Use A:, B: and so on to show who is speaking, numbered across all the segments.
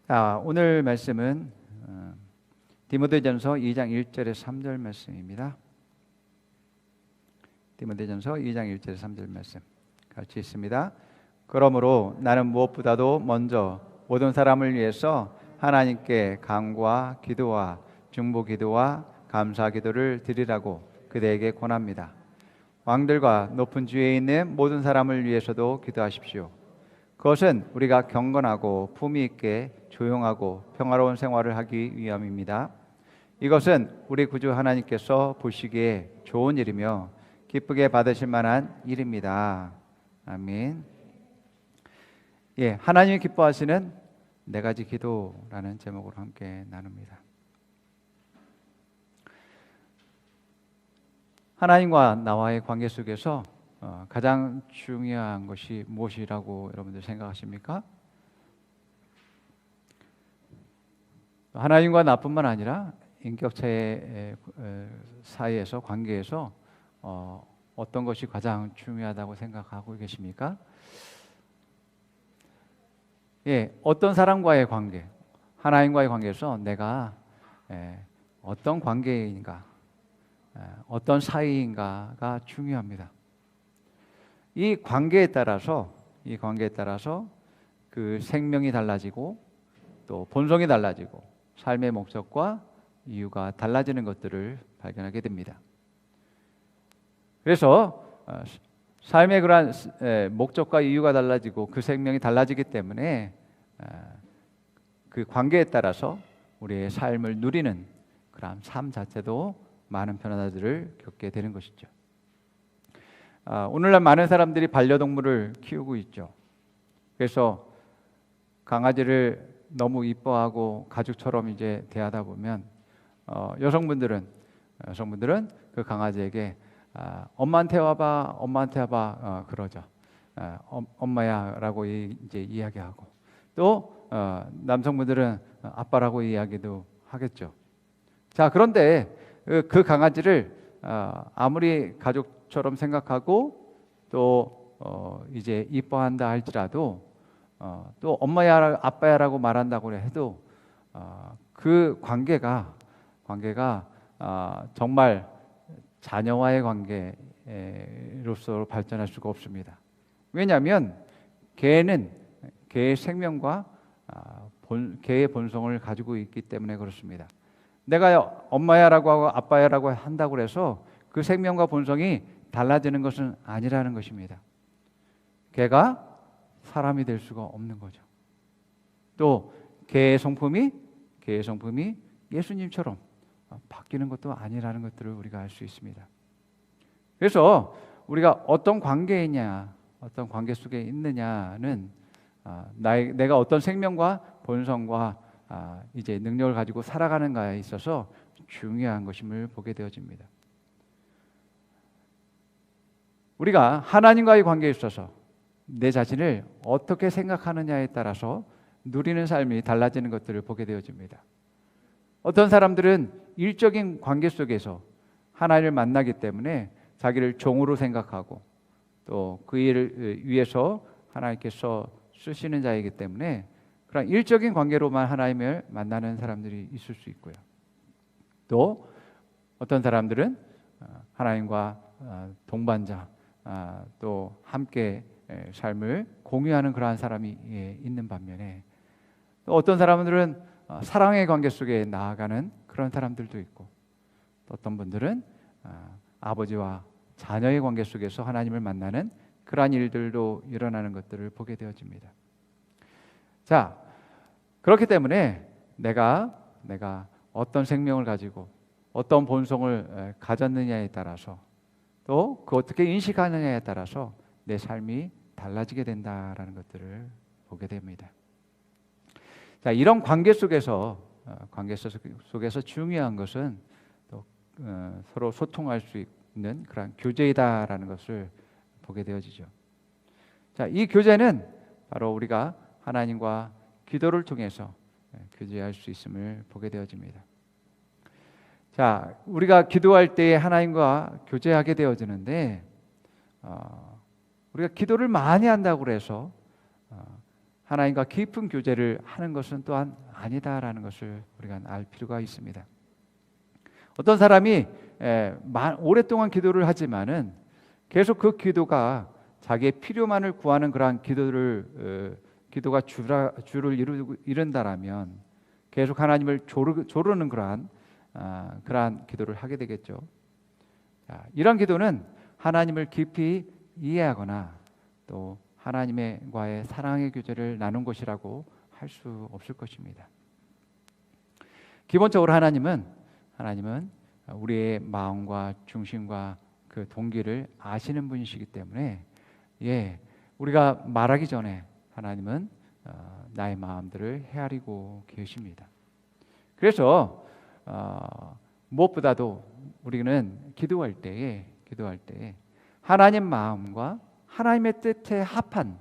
A: 오늘 말씀은 디모데전서 2장 1절에서 3절 말씀입니다. 디모데전서 2장 1절에서 3절 말씀 같이 있습니다. 그러므로 나는 무엇보다도 먼저 모든 사람을 위해서 하나님께 간구와 기도와 중보 기도와 감사 기도를 드리라고 그대에게 권합니다. 왕들과 높은 지위에 있는 모든 사람을 위해서도 기도하십시오. 그것은 우리가 경건하고 품위 있게 조용하고 평화로운 생활을 하기 위함입니다. 이것은 우리 구주 하나님께서 보시기에 좋은 일이며 기쁘게 받으실 만한 일입니다. 아멘. 하나님이 기뻐하시는 네 가지 기도라는 제목으로 함께 나눕니다. 하나님과 나와의 관계 속에서 가장 중요한 것이 무엇이라고 여러분들 생각하십니까? 하나님과 나뿐만 아니라 인격체의 사이에서 관계에서 어떤 것이 가장 중요하다고 생각하고 계십니까? 어떤 사람과의 관계, 하나님과의 관계에서 내가 어떤 관계인가, 어떤 사이인가가 중요합니다. 이 관계에 따라서 그 생명이 달라지고 또 본성이 달라지고 삶의 목적과 이유가 달라지는 것들을 발견하게 됩니다. 그래서 삶의 그러한 목적과 이유가 달라지고 그 생명이 달라지기 때문에 그 관계에 따라서 우리의 삶을 누리는 그런 삶 자체도 많은 변화들을 겪게 되는 것이죠. 오늘날 많은 사람들이 반려동물을 키우고 있죠. 그래서 강아지를 너무 이뻐하고 가족처럼 이제 대하다 보면 여성분들은 그 강아지에게 엄마한테 와봐 그러죠. 엄마야라고 이제 이야기하고 또 남성분들은 아빠라고 이야기도 하겠죠. 자, 그런데 그 강아지를 아무리 가족처럼 생각하고 또 이제 이뻐한다 할지라도 또 엄마야 아빠야라고 말한다고 해도 그 관계가 정말 자녀와의 관계로서 발전할 수가 없습니다. 왜냐하면 개는 개의 생명과 개의 본성을 가지고 있기 때문에 그렇습니다. 내가 엄마야라고 하고 아빠야라고 한다고 해서 그 생명과 본성이 달라지는 것은 아니라는 것입니다. 개가 사람이 될 수가 없는 거죠. 또 개의 성품이 예수님처럼 바뀌는 것도 아니라는 것들을 우리가 알 수 있습니다. 그래서 우리가 어떤 관계이냐, 어떤 관계 속에 있느냐는 내가 어떤 생명과 본성과 이제 능력을 가지고 살아가는가에 있어서 중요한 것임을 보게 되어집니다. 우리가 하나님과의 관계에 있어서 내 자신을 어떻게 생각하느냐에 따라서 누리는 삶이 달라지는 것들을 보게 되어집니다. 어떤 사람들은 일적인 관계 속에서 하나님을 만나기 때문에 자기를 종으로 생각하고 또 그 일을 위해서 하나님께서 쓰시는 자이기 때문에 그런 일적인 관계로만 하나님을 만나는 사람들이 있을 수 있고요. 또 어떤 사람들은 하나님과 동반자 또 함께 삶을 공유하는 그러한 사람이 있는 반면에 또 어떤 사람들은 사랑의 관계 속에 나아가는 그런 사람들도 있고 또 어떤 분들은 아버지와 자녀의 관계 속에서 하나님을 만나는 그러한 일들도 일어나는 것들을 보게 되어집니다. 자, 그렇기 때문에 내가 어떤 생명을 가지고 어떤 본성을 가졌느냐에 따라서 또 그 어떻게 인식하느냐에 따라서 내 삶이 달라지게 된다라는 것들을 보게 됩니다. 자, 이런 관계 속에서 중요한 것은 또 서로 소통할 수 있는 그런 교제이다라는 것을 보게 되어지죠. 자, 이 교제는 바로 우리가 하나님과 기도를 통해서 교제할 수 있음을 보게 되어집니다. 자, 우리가 기도할 때 하나님과 교제하게 되어지는데 우리가 기도를 많이 한다고 해서 하나님과 깊은 교제를 하는 것은 또한 아니다라는 것을 우리가 알 필요가 있습니다. 어떤 사람이 오랫동안 기도를 하지만은 계속 그 기도가 자기의 필요만을 구하는 그러한 기도가 주를 이룬다라면 계속 하나님을 조르는 그러한 기도를 하게 되겠죠. 이런 기도는 하나님을 깊이 이해하거나 또 하나님과의 사랑의 교제를 나눈 것이라고 할 수 없을 것입니다. 기본적으로 하나님은 우리의 마음과 중심과 그 동기를 아시는 분이시기 때문에 우리가 말하기 전에 하나님은 나의 마음들을 헤아리고 계십니다. 그래서 무엇보다도 우리는 기도할 때에 하나님 마음과 하나님의 뜻에 합한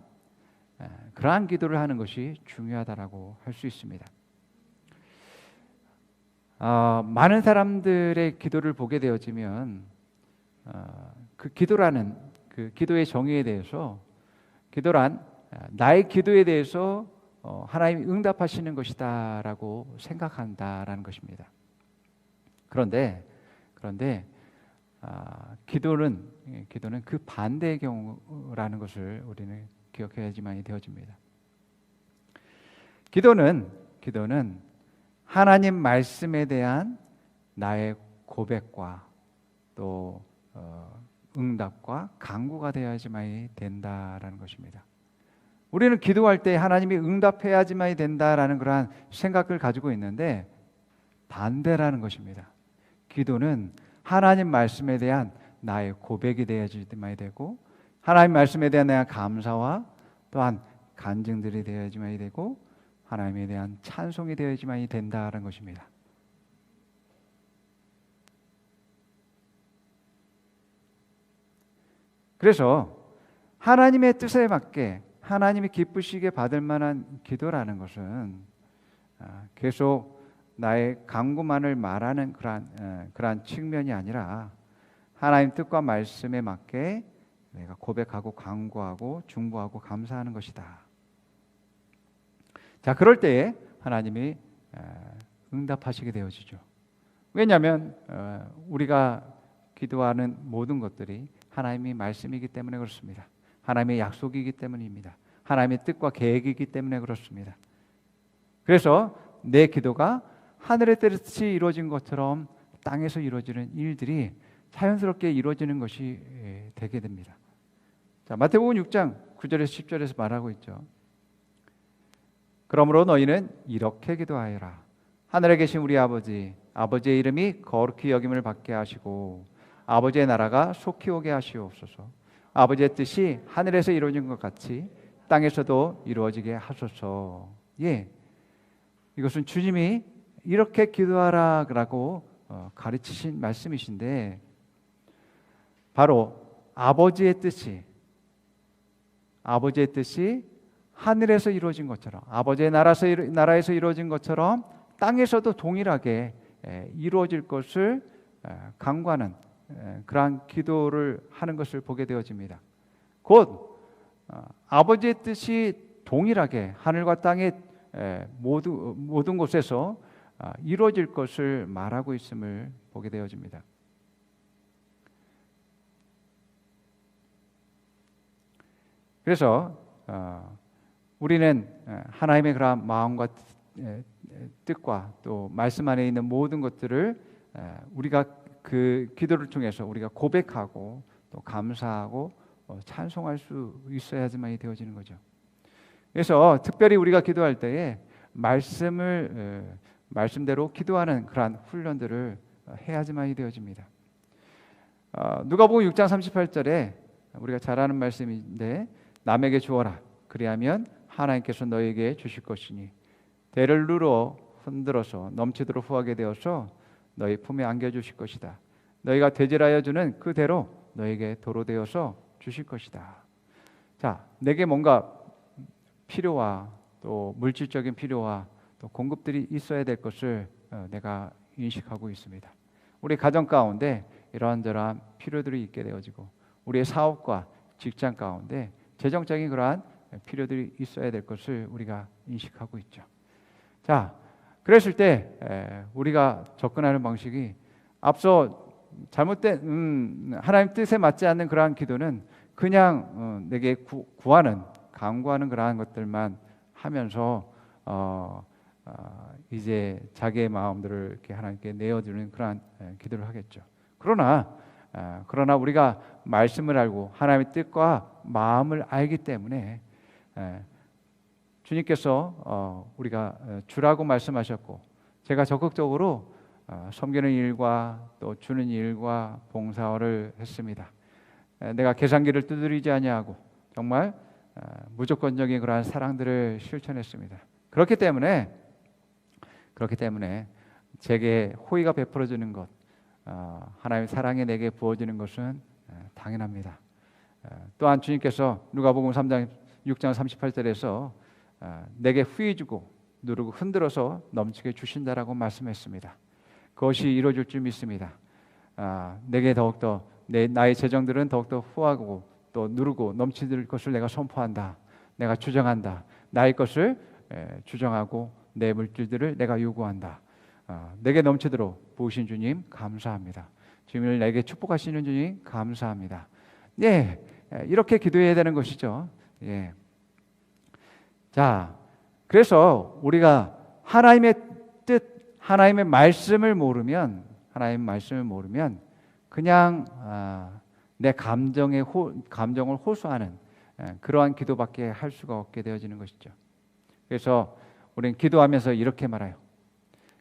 A: 그러한 기도를 하는 것이 중요하다라고 할 수 있습니다. 많은 사람들의 기도를 보게 되어지면 그 기도라는 그 기도의 정의에 대해서 나의 기도에 대해서 하나님이 응답하시는 것이다라고 생각한다라는 것입니다. 그런데 기도는 그 반대의 경우라는 것을 우리는 기억해야지만이 되어집니다. 기도는 하나님 말씀에 대한 나의 고백과 또 응답과 간구가 되어야지만이 된다라는 것입니다. 우리는 기도할 때 하나님이 응답해야지만이 된다라는 그러한 생각을 가지고 있는데 반대라는 것입니다. 기도는 하나님 말씀에 대한 나의 고백이 되어야지만이 되고 하나님 말씀에 대한 내가 감사와 또한 간증들이 되어야지만이 되고 하나님에 대한 찬송이 되어야지만이 된다는 것입니다. 그래서 하나님의 뜻에 맞게 하나님이 기쁘시게 받을 만한 기도라는 것은 계속 나의 간구만을 말하는 그러한 측면이 아니라 하나님 뜻과 말씀에 맞게 내가 고백하고 간구하고 중보하고 감사하는 것이다. 자, 그럴 때에 하나님이 응답하시게 되어지죠. 왜냐하면 우리가 기도하는 모든 것들이 하나님의 말씀이기 때문에 그렇습니다. 하나님의 약속이기 때문입니다. 하나님의 뜻과 계획이기 때문에 그렇습니다. 그래서 내 기도가 하늘의 뜻이 이루어진 것처럼 땅에서 이루어지는 일들이 자연스럽게 이루어지는 것이 되게 됩니다. 자, 마태복음 6장 9절에서 10절에서 말하고 있죠. 그러므로 너희는 이렇게 기도하여라. 하늘에 계신 우리 아버지의 이름이 거룩히 여김을 받게 하시고 아버지의 나라가 속히 오게 하시옵소서. 아버지의 뜻이 하늘에서 이루어진 것 같이 땅에서도 이루어지게 하소서. 이것은 주님이 이렇게 기도하라고 가르치신 말씀이신데 바로 아버지의 뜻이 하늘에서 이루어진 것처럼 아버지의 나라에서 이루어진 것처럼 땅에서도 동일하게 이루어질 것을 간구하는 그러한 기도를 하는 것을 보게 되어집니다. 곧 아버지의 뜻이 동일하게 하늘과 땅의 모든 곳에서 이루어질 것을 말하고 있음을 보게 되어집니다. 그래서 우리는 하나님의 그런 마음과 뜻과 또 말씀 안에 있는 모든 것들을 우리가 그 기도를 통해서 우리가 고백하고 또 감사하고 찬송할 수 있어야지만이 되어지는 거죠. 그래서 특별히 우리가 기도할 때에 말씀대로 기도하는 그러한 훈련들을 해야지만이 되어집니다. 누가복음 6장 38절에 우리가 잘 아는 말씀인데 남에게 주어라 그리하면 하나님께서 너에게 주실 것이니 대를 누러 흔들어서 넘치도록 후하게 되어서 너희 품에 안겨주실 것이다. 너희가 되질하여 주는 그대로 너에게 도로 되어서 주실 것이다. 자, 내게 뭔가 필요와 또 물질적인 필요와 또 공급들이 있어야 될 것을 내가 인식하고 있습니다. 우리 가정 가운데 이러한저러한 필요들이 있게 되어지고 우리의 사업과 직장 가운데 재정적인 그러한 필요들이 있어야 될 것을 우리가 인식하고 있죠. 자, 그랬을 때 우리가 접근하는 방식이 앞서 잘못된 하나님 뜻에 맞지 않는 그러한 기도는 그냥 내게 구하는 간구하는 그러한 것들만 하면서 이제 자기의 마음들을 이렇게 하나님께 내어주는 그러한 기도를 하겠죠. 그러나 우리가 말씀을 알고 하나님의 뜻과 마음을 알기 때문에 주님께서 우리가 주라고 말씀하셨고 제가 적극적으로 섬기는 일과 또 주는 일과 봉사를 했습니다. 내가 계산기를 두드리지 아니하고 정말 무조건적인 그러한 사랑들을 실천했습니다. 그렇기 때문에 제게 호의가 베풀어지는 것, 하나님의 사랑이 내게 부어지는 것은 당연합니다. 또한 주님께서 누가복음 3장 6장 38절에서 내게 후히 주고 누르고 흔들어서 넘치게 주신다라고 말씀했습니다. 그것이 이루어질 줄 믿습니다. 내게 더욱더 나의 재정들은 더욱더 후하고 또 누르고 넘치는 것을 내가 선포한다. 내가 주장한다. 나의 것을 주장하고 내 물질들을 내가 요구한다. 내게 넘치도록 부으신 주님 감사합니다. 주님을 내게 축복하시는 주님 감사합니다. 예, 이렇게 기도해야 되는 것이죠. 예. 자, 그래서 우리가 하나님의 뜻, 하나님의 말씀을 모르면 그냥 내 감정을 호소하는 그러한 기도밖에 할 수가 없게 되어지는 것이죠. 그래서 우리는 기도하면서 이렇게 말해요.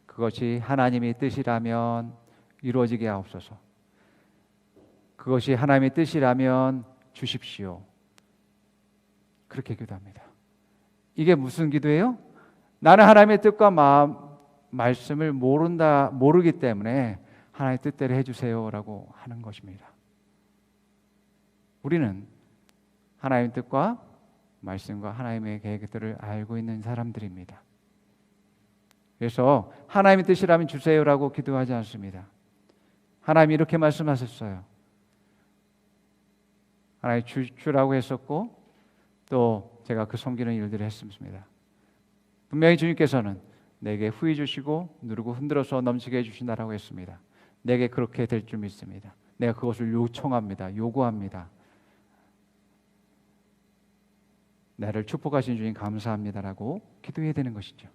A: 그것이 하나님의 뜻이라면 이루어지게 하옵소서. 그것이 하나님의 뜻이라면 주십시오. 그렇게 기도합니다. 이게 무슨 기도예요? 나는 하나님의 뜻과 말씀을 모르기 때문에 하나님의 뜻대로 해주세요라고 하는 것입니다. 우리는 하나님의 뜻과 말씀과 하나님의 계획들을 알고 있는 사람들입니다. 그래서 하나님의 뜻이라면 주세요라고 기도하지 않습니다. 하나님이 이렇게 말씀하셨어요. 하나님 주라고 했었고 또 제가 그 섬기는 일들을 했습니다. 분명히 주님께서는 내게 후히 주시고 누르고 흔들어서 넘치게 해주신다라고 했습니다. 내게 그렇게 될 줄 믿습니다. 내가 그것을 요청합니다. 요구합니다. 나를 축복하신 주님 감사합니다라고 기도해야 되는 것이죠.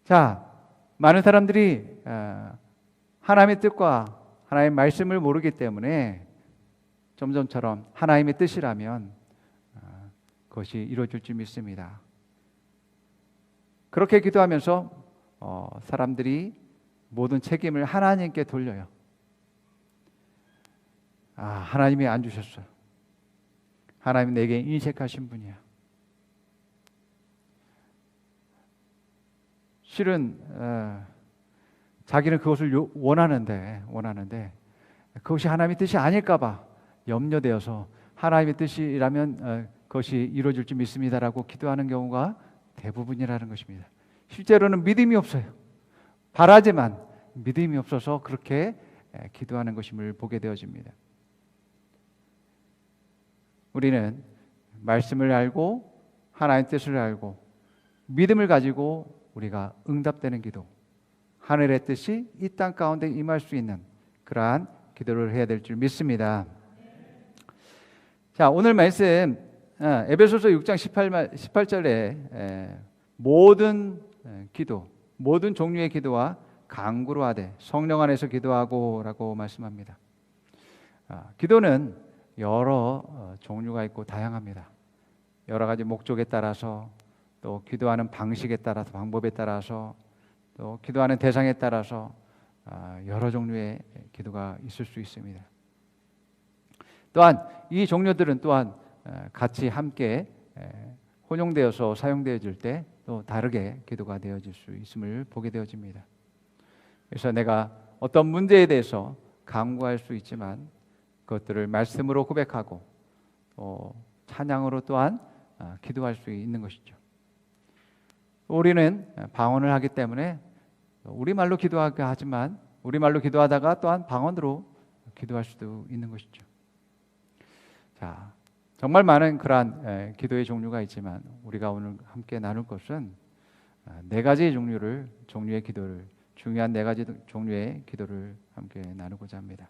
A: 자, 많은 사람들이 하나님의 뜻과 하나님의 말씀을 모르기 때문에 점점처럼 하나님의 뜻이라면 그것이 이루어질 줄 믿습니다. 그렇게 기도하면서 사람들이 모든 책임을 하나님께 돌려요. 하나님이 안 주셨어요. 하나님이 내게 인색하신 분이야. 실은 자기는 그것을 원하는데 그것이 하나님의 뜻이 아닐까 봐 염려되어서 하나님의 뜻이라면 그것이 이루어질 줄 믿습니다라고 기도하는 경우가 대부분이라는 것입니다. 실제로는 믿음이 없어요. 바라지만 믿음이 없어서 그렇게 기도하는 것임을 보게 되어집니다. 우리는 말씀을 알고 하나님의 뜻을 알고 믿음을 가지고 우리가 응답되는 기도, 하늘의 뜻이 이 땅 가운데 임할 수 있는 그러한 기도를 해야 될 줄 믿습니다. 자, 오늘 말씀 에베소서 6장 18절에 모든 기도, 모든 종류의 기도와 간구로 하되 성령 안에서 기도하고라고 말씀합니다. 기도는 여러 종류가 있고 다양합니다. 여러 가지 목적에 따라서 또 기도하는 방식에 따라서 방법에 따라서 또 기도하는 대상에 따라서 여러 종류의 기도가 있을 수 있습니다. 또한 이 종류들은 또한 같이 함께 혼용되어서 사용되어질 때 또 다르게 기도가 되어질 수 있음을 보게 되어집니다. 그래서 내가 어떤 문제에 대해서 간구할 수 있지만 그것들을 말씀으로 고백하고 또 찬양으로 또한 기도할 수 있는 것이죠. 우리는 방언을 하기 때문에 우리말로 기도하게 하지만 우리말로 기도하다가 또한 방언으로 기도할 수도 있는 것이죠. 자, 정말 많은 그러한 기도의 종류가 있지만 우리가 오늘 함께 나눌 것은 네 가지 종류의 기도를, 중요한 네 가지 종류의 기도를 함께 나누고자 합니다.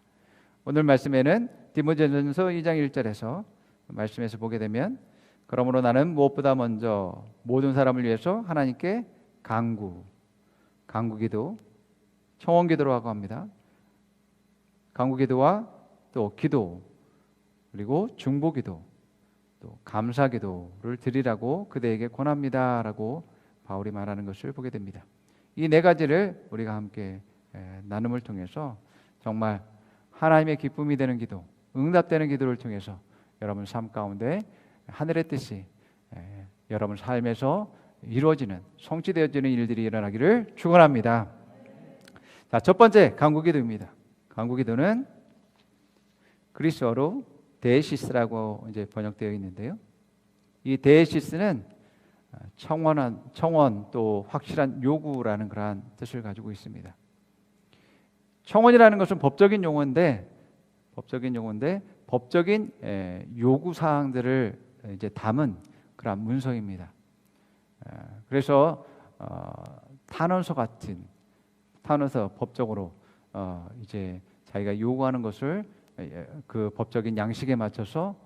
A: 오늘 말씀에는 디모데전서 2장 1절에서 말씀에서 보게 되면, 그러므로 나는 무엇보다 먼저 모든 사람을 위해서 하나님께 간구기도, 청원기도라고 합니다. 간구기도와 또 기도, 그리고 중보기도, 또 감사기도를 드리라고 그대에게 권합니다라고 바울이 말하는 것을 보게 됩니다. 이 네 가지를 우리가 함께 나눔을 통해서 정말 하나님의 기쁨이 되는 기도, 응답되는 기도를 통해서 여러분 삶 가운데 하늘의 뜻이 여러분 삶에서 이루어지는, 성취되어지는 일들이 일어나기를 축원합니다. 자, 첫 번째 간구기도입니다. 간구기도는 그리스어로 데시스라고 이제 번역되어 있는데요. 이 데시스는 청원 또 확실한 요구라는 그러한 뜻을 가지고 있습니다. 청원이라는 것은 법적인 용어인데 법적인 요구 사항들을 이제 담은 그런 문서입니다. 그래서 탄원서 법적으로 이제 자기가 요구하는 것을 그 법적인 양식에 맞춰서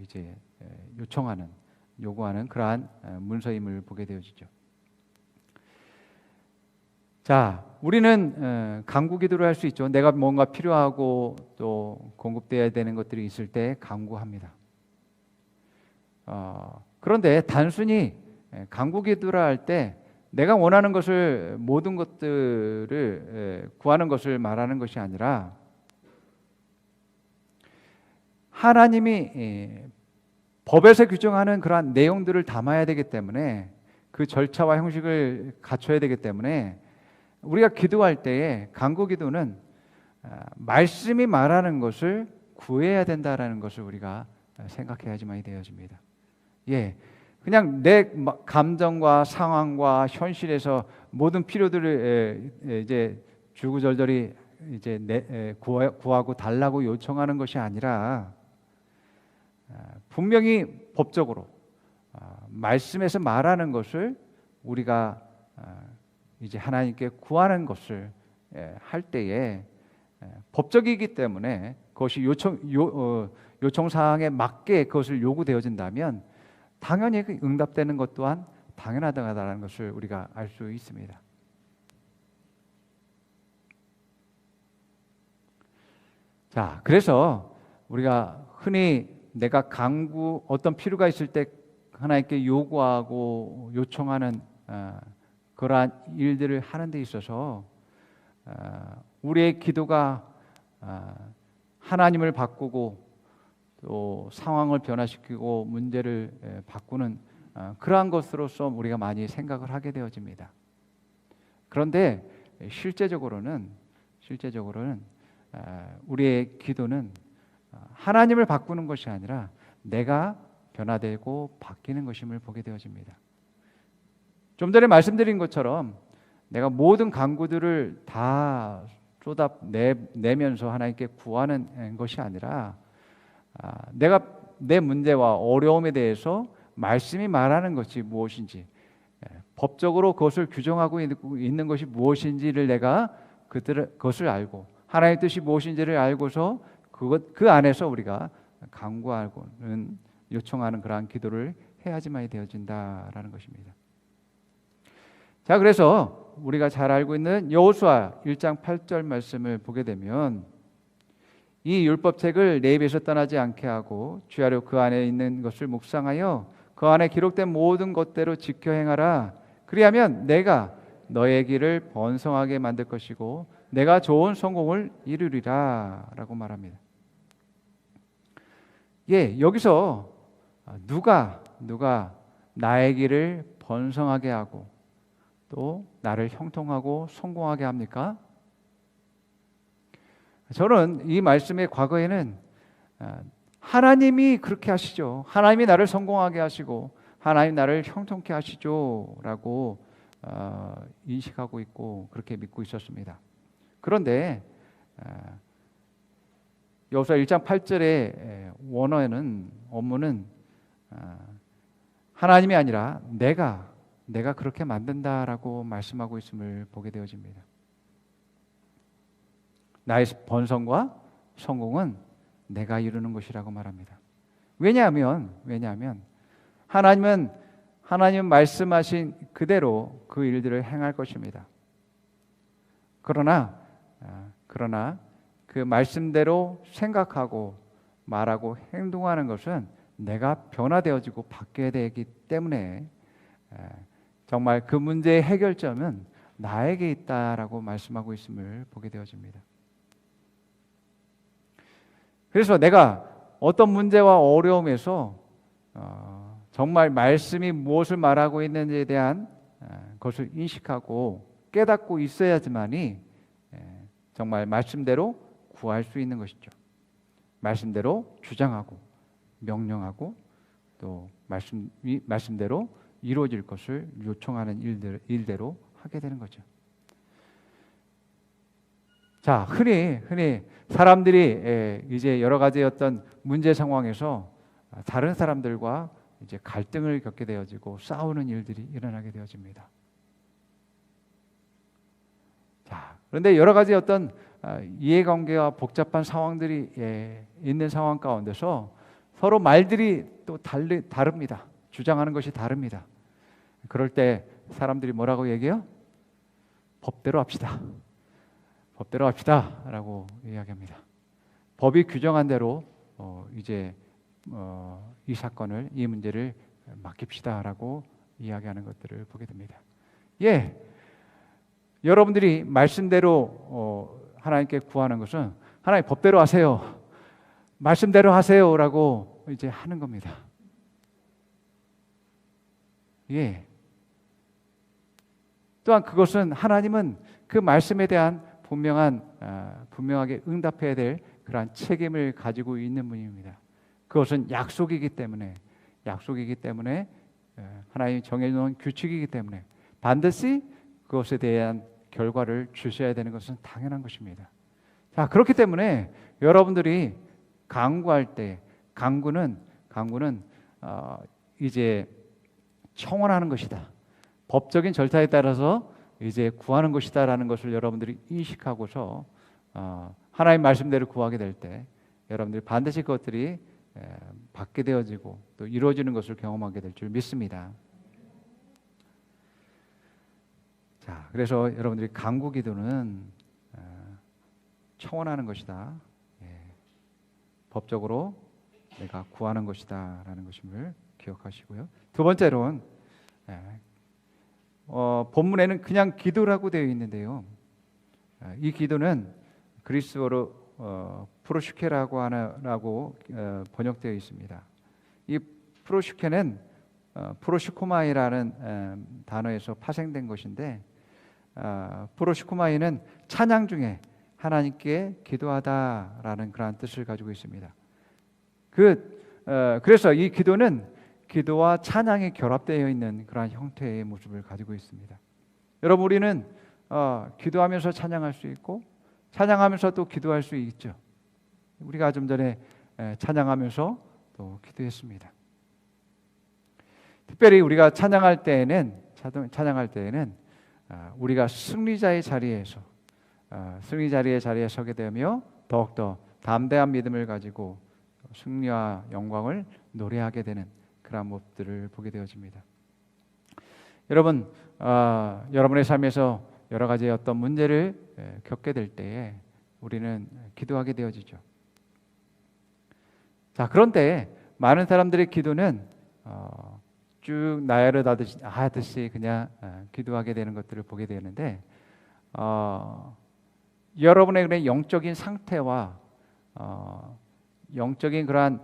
A: 이제 요구하는 그러한 문서임을 보게 되어지죠. 자, 우리는 간구기도를 할 수 있죠. 내가 뭔가 필요하고 또 공급되어야 되는 것들이 있을 때 간구합니다. 그런데 단순히 간구기도를 할 때 내가 원하는 것을, 모든 것들을 구하는 것을 말하는 것이 아니라 하나님이 법에서 규정하는 그러한 내용들을 담아야 되기 때문에, 그 절차와 형식을 갖춰야 되기 때문에 우리가 기도할 때에 간구기도는 말씀이 말하는 것을 구해야 된다라는 것을 우리가 생각해야지만 되어집니다. 그냥 내 감정과 상황과 현실에서 모든 필요들을 이제 주구절절히 이제 구하고 달라고 요청하는 것이 아니라 분명히 법적으로 말씀에서 말하는 것을 우리가 이제 하나님께 구하는 것을 할 때에 법적이기 때문에 그것이 요청 사항에 맞게 그것을 요구되어진다면 당연히 응답되는 것 또한 당연하다는 것을 우리가 알 수 있습니다. 자, 그래서 우리가 흔히 내가 어떤 필요가 있을 때 하나님께 요구하고 요청하는 그러한 일들을 하는 데 있어서 우리의 기도가 하나님을 바꾸고 또 상황을 변화시키고 문제를 바꾸는 그러한 것으로서 우리가 많이 생각을 하게 되어집니다. 그런데 실제적으로는 우리의 기도는 하나님을 바꾸는 것이 아니라 내가 변화되고 바뀌는 것임을 보게 되어집니다. 좀 전에 말씀드린 것처럼 내가 모든 간구들을 다 쏟아내면서 하나님께 구하는 것이 아니라 내가 내 문제와 어려움에 대해서 말씀이 말하는 것이 무엇인지, 법적으로 그것을 규정하고 있는 것이 무엇인지를 내가 그것을 알고 하나님의 뜻이 무엇인지를 알고서 그 안에서 우리가 간구하고는 요청하는 그러한 기도를 해야지만 되어진다라는 것입니다. 자, 그래서 우리가 잘 알고 있는 여호수아 1장 8절 말씀을 보게 되면, 이 율법책을 내 입에서 떠나지 않게 하고 주야로 그 안에 있는 것을 묵상하여 그 안에 기록된 모든 것대로 지켜 행하라. 그리하면 내가 너의 길을 번성하게 만들 것이고 내가 좋은 성공을 이루리라 라고 말합니다. 여기서 누가 나의 길을 번성하게 하고 또 나를 형통하고 성공하게 합니까? 저는 이 말씀의 과거에는 하나님이 그렇게 하시죠. 하나님이 나를 성공하게 하시고 하나님 나를 형통케 하시죠 라고 인식하고 있고 그렇게 믿고 있었습니다. 그런데 여호수아 1장 8절에 원어에는 업무는 하나님이 아니라 내가 그렇게 만든다라고 말씀하고 있음을 보게 되어집니다. 나의 번성과 성공은 내가 이루는 것이라고 말합니다. 왜냐하면 하나님은 말씀하신 그대로 그 일들을 행할 것입니다. 그러나 그 말씀대로 생각하고 말하고 행동하는 것은 내가 변화되어지고 바뀌어야 되기 때문에 정말 그 문제의 해결점은 나에게 있다라고 말씀하고 있음을 보게 되어집니다. 그래서 내가 어떤 문제와 어려움에서 정말 말씀이 무엇을 말하고 있는지에 대한 것을 인식하고 깨닫고 있어야지만이 정말 말씀대로 구할 수 있는 것이죠. 말씀대로 주장하고 명령하고 또 말씀대로 이루어질 것을 요청하는 일대로 하게 되는 거죠. 자, 흔히 사람들이 이제 여러 가지 어떤 문제 상황에서 다른 사람들과 이제 갈등을 겪게 되어지고 싸우는 일들이 일어나게 되어집니다. 자, 그런데 여러 가지 어떤 이해관계와 복잡한 상황들이 있는 상황 가운데서 서로 말들이 또 다릅니다. 주장하는 것이 다릅니다. 그럴 때 사람들이 뭐라고 얘기해요? 법대로 합시다. 법대로 합시다라고 이야기합니다. 법이 규정한 대로 이 사건을, 이 문제를 맡깁시다라고 이야기하는 것들을 보게 됩니다. 예, 여러분들이 말씀대로 하나님께 구하는 것은 하나님 법대로 하세요, 말씀대로 하세요라고 이제 하는 겁니다. 예. 또한 그것은 하나님은 그 말씀에 대한 분명하게 응답해야 될 그러한 책임을 가지고 있는 분입니다. 그것은 약속이기 때문에 하나님이 정해놓은 규칙이기 때문에 반드시 그것에 대한 결과를 주셔야 되는 것은 당연한 것입니다. 자, 그렇기 때문에 여러분들이 강구할 때 강구는 이제 청원하는 것이다. 법적인 절차에 따라서 이제 구하는 것이다라는 것을 여러분들이 인식하고서 하나님 말씀대로 구하게 될 때 여러분들이 반드시 그것들이 받게 되어지고 또 이루어지는 것을 경험하게 될 줄 믿습니다. 자, 그래서 여러분들이 간구 기도는 청원하는 것이다. 법적으로 내가 구하는 것이다라는 것임을 기억하시고요. 두 번째로는 본문에는 그냥 기도라고 되어 있는데요. 이 기도는 그리스어로 프로슈케라고 번역되어 있습니다. 이 프로슈케는 프로시코마이라는 단어에서 파생된 것인데 프로시코마이는 찬양 중에 하나님께 기도하다라는 그러한 뜻을 가지고 있습니다. 그래서 이 기도는 기도와 찬양이 결합되어 있는 그러한 형태의 모습을 가지고 있습니다. 여러분, 우리는 기도하면서 찬양할 수 있고 찬양하면서 또 기도할 수 있죠. 우리가 좀 전에 찬양하면서 또 기도했습니다. 특별히 우리가 찬양할 때에는 우리가 승리자의 자리에 서게 되며 더욱더 담대한 믿음을 가지고 승리와 영광을 노래하게 되는 그런 모습들을 보게 되어집니다. 여러분, 여러분의 삶에서 여러 가지 어떤 문제를 겪게 될 때에 우리는 기도하게 되어지죠. 자, 그런데 많은 사람들의 기도는 쭉 나열을 하듯이 그냥 기도하게 되는 것들을 보게 되는데 여러분의 그런 영적인 상태와 영적인 그러한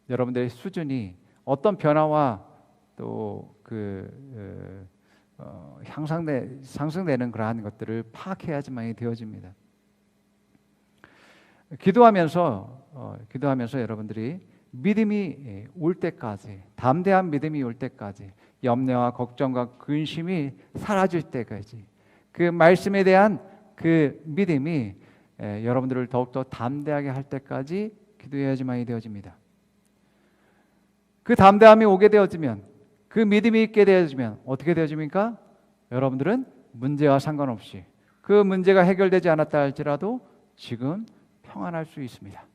A: 여러분들의 수준이 어떤 변화와 또 상승되는 그러한 것들을 파악해야지만 되어집니다. 기도하면서 여러분들이 믿음이 올 때까지, 담대한 믿음이 올 때까지, 염려와 걱정과 근심이 사라질 때까지 그 말씀에 대한 그 믿음이 여러분들을 더욱더 담대하게 할 때까지 기도해야지만이 되어집니다. 그 담대함이 오게 되어지면, 그 믿음이 있게 되어지면 어떻게 되어집니까? 여러분들은 문제와 상관없이 그 문제가 해결되지 않았다 할지라도 지금 평안할 수 있습니다.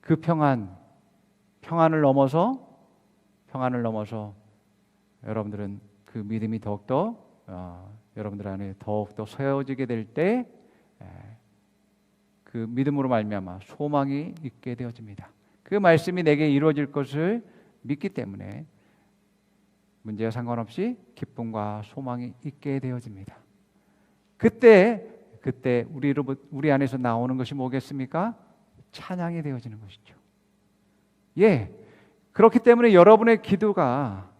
A: 그 평안을 넘어서 여러분들은 그 믿음이 더욱더 여러분들 안에 더욱더 세워지게 될 때 그 믿음으로 말미암아 소망이 있게 되어집니다. 그 말씀이 내게 이루어질 것을 믿기 때문에 문제와 상관없이 기쁨과 소망이 있게 되어집니다. 그때 우리 안에서 나오는 것이 뭐겠습니까? 찬양이 되어지는 것이죠. 예, 그렇기 때문에 여러분의 기도가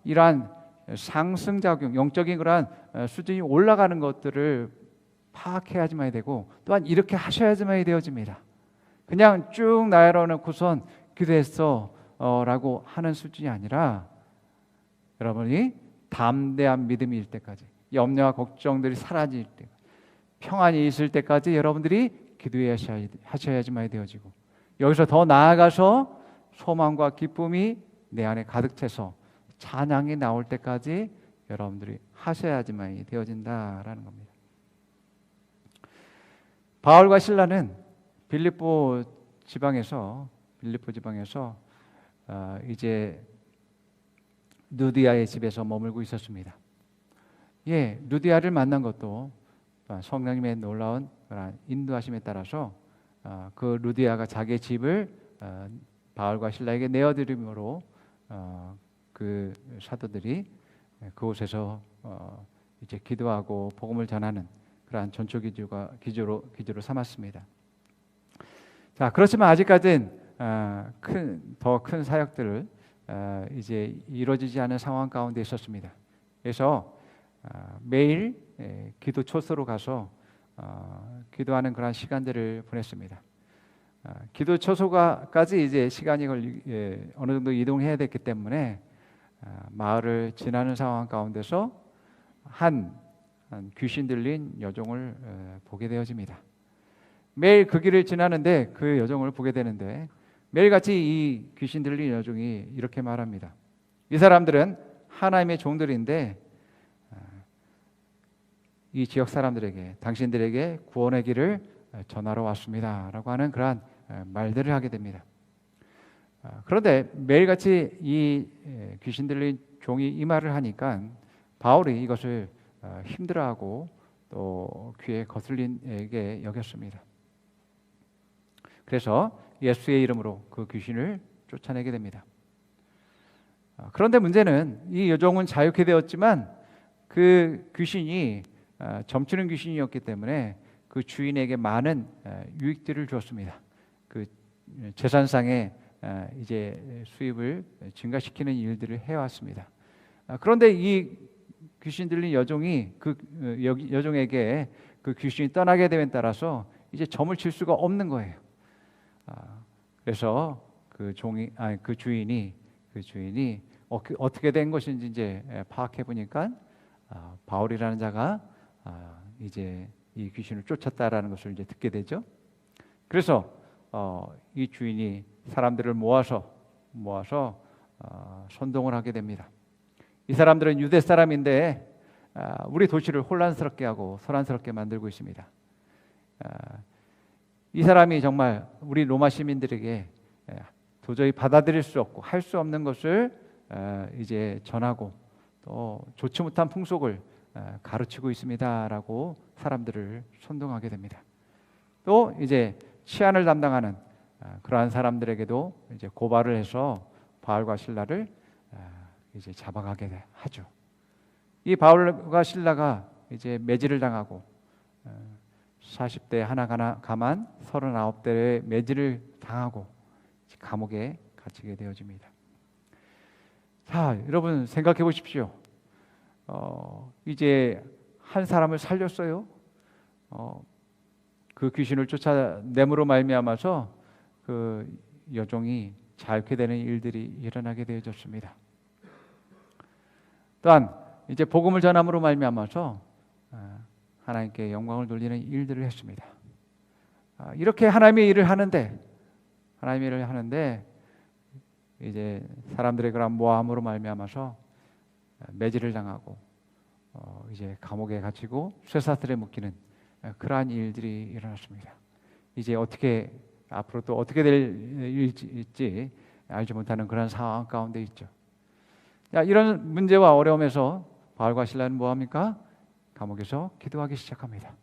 A: 이러한 상승작용, 영적인 그러한 수준이 올라가는 것들을 파악해야지만 되고, 또한 이렇게 하셔야지만 되어집니다. 그냥 쭉 나열해놓고선 기도했어 라고 하는 수준이 아니라 여러분이 담대한 믿음일 때까지, 염려와 걱정들이 사라질 때, 평안이 있을 때까지 여러분들이 기도하셔야지만 되어지고, 여기서 더 나아가서 소망과 기쁨이 내 안에 가득 차서 찬양이 나올 때까지 여러분들이 하셔야지만 되어진다라는 겁니다. 바울과 실라는 빌립보 지방에서 이제 누디아의 집에서 머물고 있었습니다. 예, 누디아를 만난 것도 성령님의 놀라운 인도하심에 따라서 그 누디아가 자기의 집을 바울과 실라에게 내어드림으로 그 사도들이 그곳에서 이제 기도하고 복음을 전하는 그러한 전초 기조로 삼았습니다. 자, 그렇지만 아직까지는 더 큰 사역들을 이제 이루어지지 않은 상황 가운데 있었습니다. 그래서 매일 기도 초소로 가서 기도하는 그런 시간들을 보냈습니다. 기도 초소가까지 이제 시간이 어느 정도 이동해야 됐기 때문에 마을을 지나는 상황 가운데서 한 귀신 들린 여종을 보게 되어집니다. 매일 그 길을 지나는데 그 여종을 보게 되는데, 매일같이 이 귀신 들린 여종이 이렇게 말합니다. 이 사람들은 하나님의 종들인데 이 지역 사람들에게, 당신들에게 구원의 길을 전하러 왔습니다 라고 하는 그러한 말들을 하게 됩니다. 그런데 매일같이 이 귀신 들린 종이 이 말을 하니까 바울이 이것을 힘들어하고 또 귀에 거슬리게 여겼습니다. 그래서 예수의 이름으로 그 귀신을 쫓아내게 됩니다. 그런데 문제는 이 여종은 자유케 되었지만 그 귀신이 점치는 귀신이었기 때문에 그 주인에게 많은 유익들을 주었습니다. 그 재산상의 이제 수입을 증가시키는 일들을 해왔습니다. 그런데 이 귀신 들린 여종이 여종에게 그 귀신이 떠나게 됨에 따라서 이제 점을 칠 수가 없는 거예요. 그래서 그 주인이 어떻게 된 것인지 이제 파악해 보니까 바울이라는 자가 이제 이 귀신을 쫓았다라는 것을 이제 듣게 되죠. 그래서 이 주인이 사람들을 모아서 선동을 하게 됩니다. 이 사람들은 유대 사람인데 우리 도시를 혼란스럽게 하고 소란스럽게 만들고 있습니다. 이 사람이 정말 우리 로마 시민들에게 도저히 받아들일 수 없고 할 수 없는 것을 이제 전하고 또 좋지 못한 풍속을 가르치고 있습니다라고 사람들을 선동하게 됩니다. 또 이제 치안을 담당하는 그러한 사람들에게도 이제 고발을 해서 바울과 실라를 이제 잡아가게 하죠. 이 바울과 실라가 이제 매질을 당하고 40대 하나 가만 39대의 매질을 당하고 감옥에 갇히게 되어집니다. 자, 여러분 생각해 보십시오. 이제 한 사람을 살렸어요. 그 귀신을 쫓아냄으로 말미암아서 그 여종이 자유케 되는 일들이 일어나게 되어졌습니다. 또한 이제 복음을 전함으로 말미암아서 하나님께 영광을 돌리는 일들을 했습니다. 이렇게 하나님의 일을 하는데 이제 사람들의 그런 모함으로 말미암아서 매질을 당하고 이제 감옥에 갇히고 쇠사슬에 묶이는 그러한 일들이 일어났습니다. 이제 앞으로 또 어떻게 될지 알지 못하는 그런 상황 가운데 있죠. 이런 문제와 어려움에서 바울과 실라는 뭐합니까? 감옥에서 기도하기 시작합니다.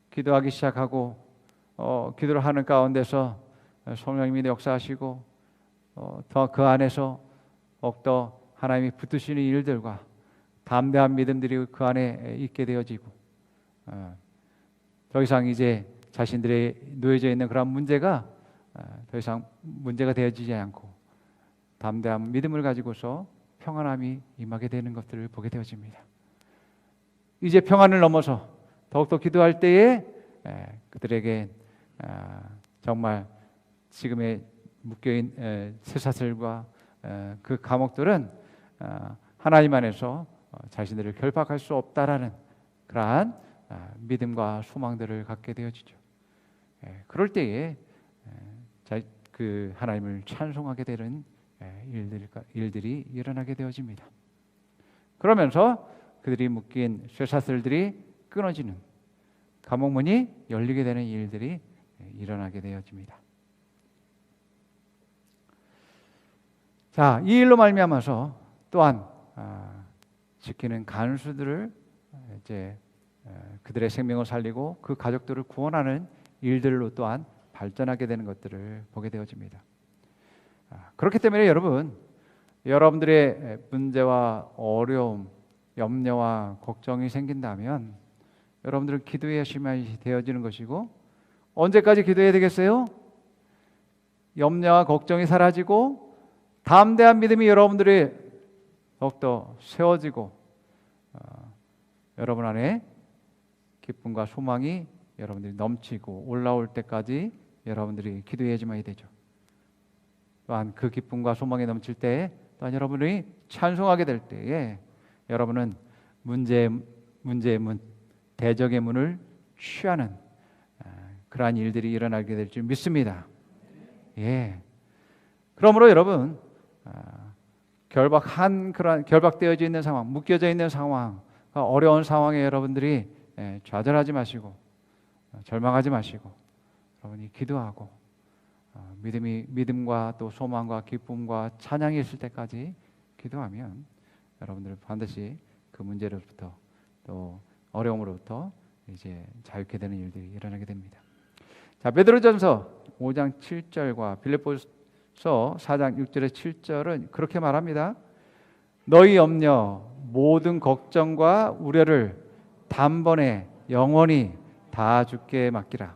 A: 기도하기 시작하고 기도를 하는 가운데서 성령님이 역사하시고 더 그 안에서 더욱더 하나님이 붙드시는 일들과 담대한 믿음들이 그 안에 있게 되어지고 더 이상 이제 자신들의 놓여져 있는 그런 문제가 더 이상 문제가 되어지지 않고 담대한 믿음을 가지고서 평안함이 임하게 되는 것들을 보게 되어집니다. 이제 평안을 넘어서 더욱더 기도할 때에 그들에게 정말 지금의 묶여있는 쇠사슬과 그 감옥들은 하나님 안에서 자신들을 결박할 수 없다라는 그러한 믿음과 소망들을 갖게 되어지죠. 그럴 때에 그 하나님을 찬송하게 되는 일들이 일어나게 되어집니다. 그러면서 그들이 묶인 쇠사슬들이 끊어지는 감옥문이 열리게 되는 일들이 일어나게 되어집니다. 자, 이 일로 말미암아서 또한 지키는 간수들을 이제 그들의 생명을 살리고 그 가족들을 구원하는 일들로 또한 발전하게 되는 것들을 보게 되어집니다. 그렇기 때문에 여러분들의 문제와 어려움, 염려와 걱정이 생긴다면 여러분들은 기도의 열심이 되어지는 것이고, 언제까지 기도해야 되겠어요? 염려와 걱정이 사라지고 담대한 믿음이 여러분들이 더욱더 세워지고 여러분 안에 기쁨과 소망이 여러분들이 넘치고 올라올 때까지 여러분들이 기도해야지만 되죠. 또한 그 기쁨과 소망이 넘칠 때에 또한 여러분이 찬송하게 될 때에 여러분은 문제의 문, 대적의 문을 취하는 그러한 일들이 일어나게 될 줄 믿습니다. 예. 그러므로 여러분 결박되어져 있는 상황, 묶여져 있는 상황, 어려운 상황에 여러분들이 좌절하지 마시고 절망하지 마시고 여러분이 기도하고 믿음과 또 소망과 기쁨과 찬양이 있을 때까지 기도하면 여러분들은 반드시 그 문제로부터 또 어려움으로부터 이제 자유케 되는 일들이 일어나게 됩니다. 자, 베드로전서 5장 7절과 빌립보서 4장 6절에 7절은 그렇게 말합니다. 너희 염려 모든 걱정과 우려를 단번에 영원히 다 주께 맡기라.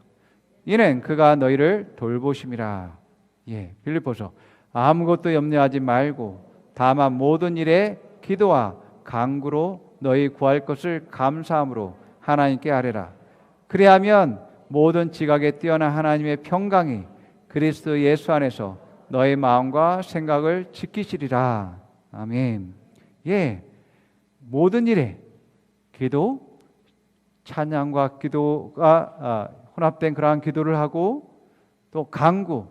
A: 이는 그가 너희를 돌보심이라. 예, 빌립보서 아무것도 염려하지 말고 다만 모든 일에 기도와 간구로 너희 구할 것을 감사함으로 하나님께 아뢰라. 그리하면 모든 지각에 뛰어난 하나님의 평강이 그리스도 예수 안에서 너의 마음과 생각을 지키시리라. 아멘. 예, 모든 일에 기도, 찬양과 기도가 혼합된 그러한 기도를 하고 또 간구,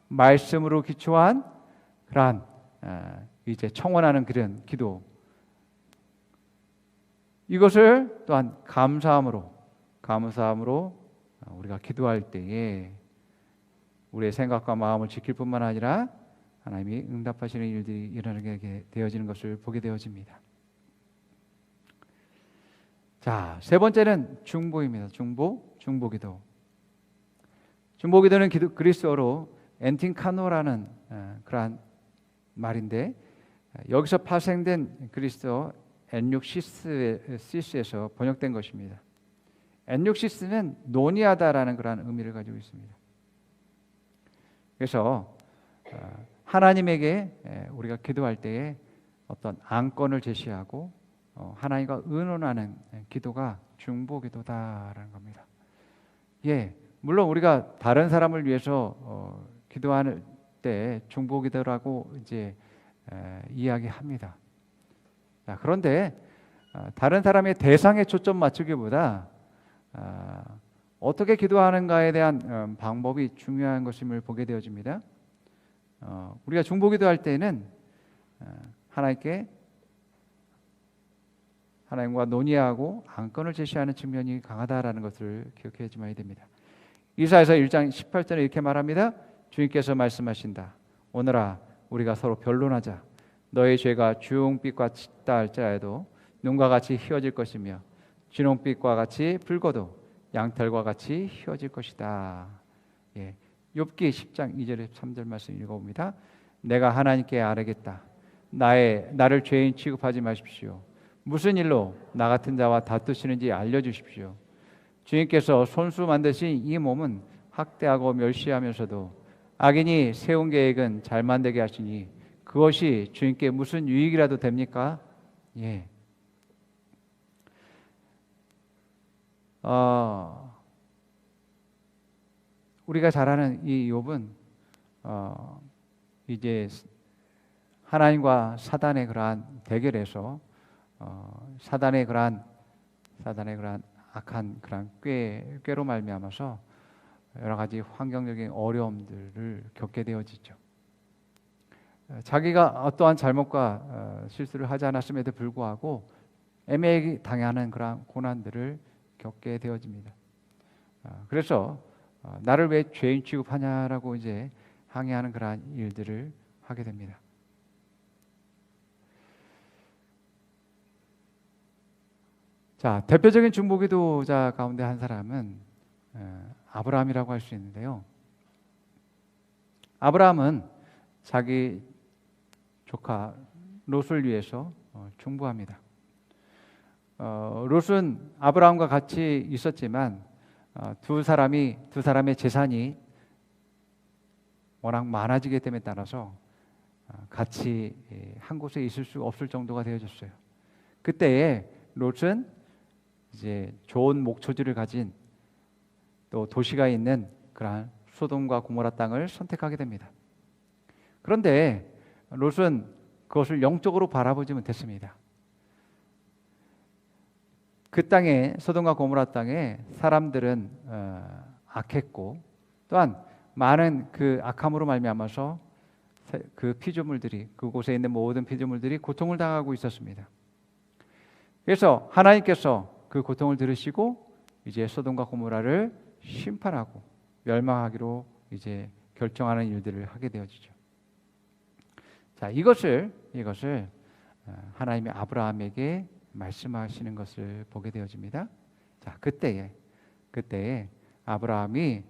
A: 말씀으로 기초한 그러한 이제 청원하는 그런 기도, 이것을 또한 감사함으로 우리가 기도할 때에 우리의 생각과 마음을 지킬 뿐만 아니라 하나님이 응답하시는 일들이 일어나게 되어지는 것을 보게 되어집니다. 자, 세 번째는 중보입니다. 중보기도. 중보기도는 그리스어로 엔틴카노라는 그러한 말인데 여기서 파생된 그리스어 엔육시스에서 번역된 것입니다. 엔육시스는 논의하다라는 그러한 의미를 가지고 있습니다. 그래서 하나님에게 우리가 기도할 때에 어떤 안건을 제시하고 하나님과 의논하는 기도가 중보기도다라는 겁니다. 예, 물론 우리가 다른 사람을 위해서 기도할 때 중보기도라고 이제 이야기합니다. 자, 그런데 다른 사람의 대상에 초점 맞추기보다 어떻게 기도하는가에 대한 방법이 중요한 것임을 보게 되어집니다. 우리가 중보기도할 때는 하나님께 하나님과 논의하고 안건을 제시하는 측면이 강하다라는 것을 기억해야지만이 됩니다. 이사야서 1장 18절에 이렇게 말합니다. 주님께서 말씀하신다. 오늘아 우리가 서로 변론하자. 너의 죄가 주홍빛과 짙다 할지라도 눈과 같이 희어질 것이며 진홍빛과 같이 붉어도 양털과 같이 희어질 것이다. 예. 욥기 10장 2절에 3절 말씀 읽어봅니다. 내가 하나님께 아뢰겠다. 나를 죄인 취급하지 마십시오. 무슨 일로 나 같은 자와 다투시는지 알려주십시오. 주님께서 손수 만드신 이 몸은 학대하고 멸시하면서도 악인이 세운 계획은 잘 만들게 하시니 그것이 주님께 무슨 유익이라도 됩니까? 예. 우리가 잘 아는 이 욥은 이제 하나님과 사단의 그러한 대결에서 사단의 그러한 악한 그러한 꾀로 말미암아서 여러 가지 환경적인 어려움들을 겪게 되어지죠. 자기가 어떠한 잘못과 실수를 하지 않았음에도 불구하고 애매히 당하는 그러한 고난들을 겪게 되어집니다. 그래서 나를 왜 죄인 취급하냐라고 이제 항의하는 그러한 일들을 하게 됩니다. 자, 대표적인 중보기도자 가운데 한 사람은 아브라함이라고 할 수 있는데요. 아브라함은 자기 조카 롯을 위해서 중보합니다. 롯은 아브라함과 같이 있었지만 두 사람의 재산이 워낙 많아지게 됨에 따라서 같이 한 곳에 있을 수 없을 정도가 되어졌어요. 그때에 롯은 이제 좋은 목초지를 가진 또 도시가 있는 그러한 소돔과 고모라 땅을 선택하게 됩니다. 그런데 롯은 그것을 영적으로 바라보지 못했습니다. 그 땅에 소돔과 고모라 땅에 사람들은 악했고 또한 많은 그 악함으로 말미암아서 그 피조물들이 그곳에 있는 모든 피조물들이 고통을 당하고 있었습니다. 그래서 하나님께서 그 고통을 들으시고 이제 소돔과 고모라를 심판하고 멸망하기로 이제 결정하는 일들을 하게 되어지죠. 자, 이것을 하나님이 아브라함에게 말씀하시는 것을 보게 되어집니다. 자, 그때에 아브라함이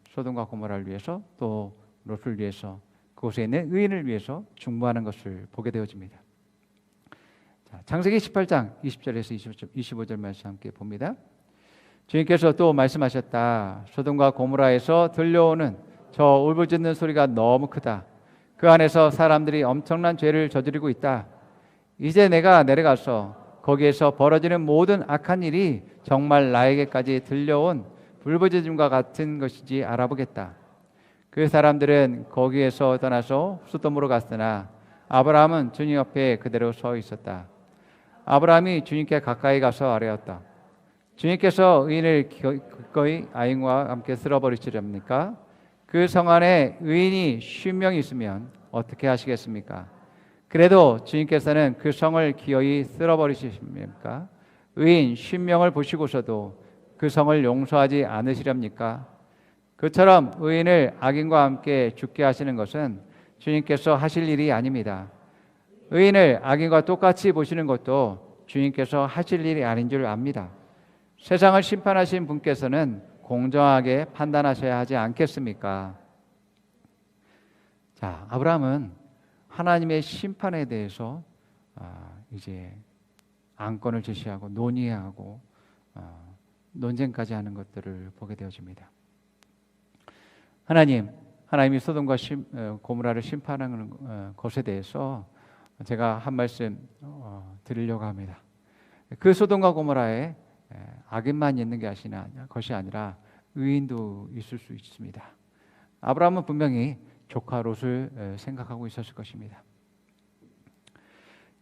A: 소돔과 고모라를 위해서 또 롯을 위해서 그곳에 있는 의인을 위해서 중보하는 것을 보게 되어집니다. 자, 창세기 18장 20절에서 25절 말씀 함께 봅니다. 주님께서 또 말씀하셨다. 소돔과 고모라에서 들려오는 저 울부짖는 소리가 너무 크다. 그 안에서 사람들이 엄청난 죄를 저지르고 있다. 이제 내가 내려가서 거기에서 벌어지는 모든 악한 일이 정말 나에게까지 들려온 울부짖음과 같은 것인지 알아보겠다. 그 사람들은 거기에서 떠나서 소돔으로 갔으나 아브라함은 주님 옆에 그대로 서 있었다. 아브라함이 주님께 가까이 가서 아뢰었다. 주님께서 의인을 기꺼이 아인과 함께 쓸어버리시렵니까? 그 성 안에 의인이 50명이 있으면 어떻게 하시겠습니까? 그래도 주님께서는 그 성을 기어이 쓸어버리십니까? 의인 50명을 보시고서도 그 성을 용서하지 않으시렵니까? 그처럼 의인을 악인과 함께 죽게 하시는 것은 주님께서 하실 일이 아닙니다. 의인을 악인과 똑같이 보시는 것도 주님께서 하실 일이 아닌 줄 압니다. 세상을 심판하신 분께서는 공정하게 판단하셔야 하지 않겠습니까? 자, 아브라함은 하나님의 심판에 대해서 이제 안건을 제시하고 논의하고 논쟁까지 하는 것들을 보게 되어집니다. 하나님이 소돔과 고모라를 심판하는 것에 대해서 제가 한 말씀 드리려고 합니다. 그 소돔과 고모라에 악인만 있는 것이 아니라 의인도 있을 수 있습니다. 아브라함은 분명히 조카 롯을 생각하고 있었을 것입니다.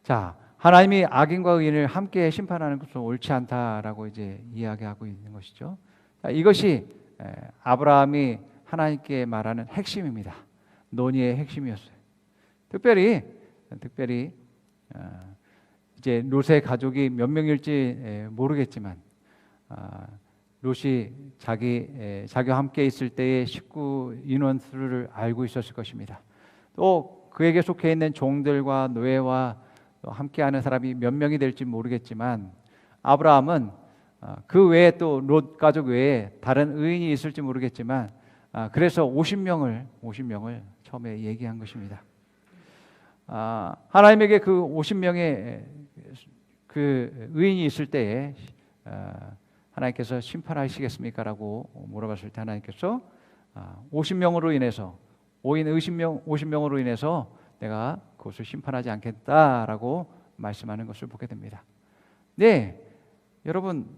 A: 자, 하나님이 악인과 의인을 함께 심판하는 것은 옳지 않다라고 이제 이야기하고 있는 것이죠. 이것이 아브라함이 하나님께 말하는 핵심입니다. 논의의 핵심이었어요. 특별히 이제 롯의 가족이 몇 명일지 모르겠지만 롯이 자기와 함께 있을 때의 식구 인원 수를 알고 있었을 것입니다. 또 그에게 속해 있는 종들과 노예와 또 함께하는 사람이 몇 명이 될지 모르겠지만 아브라함은 그 외에 또 롯 가족 외에 다른 의인이 있을지 모르겠지만 그래서 50명을 처음에 얘기한 것입니다. 하나님에게 그 50명의 그 의인이 있을 때에 하나님께서 심판하시겠습니까? 라고 물어봤을 때 하나님께서 50명으로 인해서 50명으로 인해서 내가 그것을 심판하지 않겠다라고 말씀하는 것을 보게 됩니다. 네, 여러분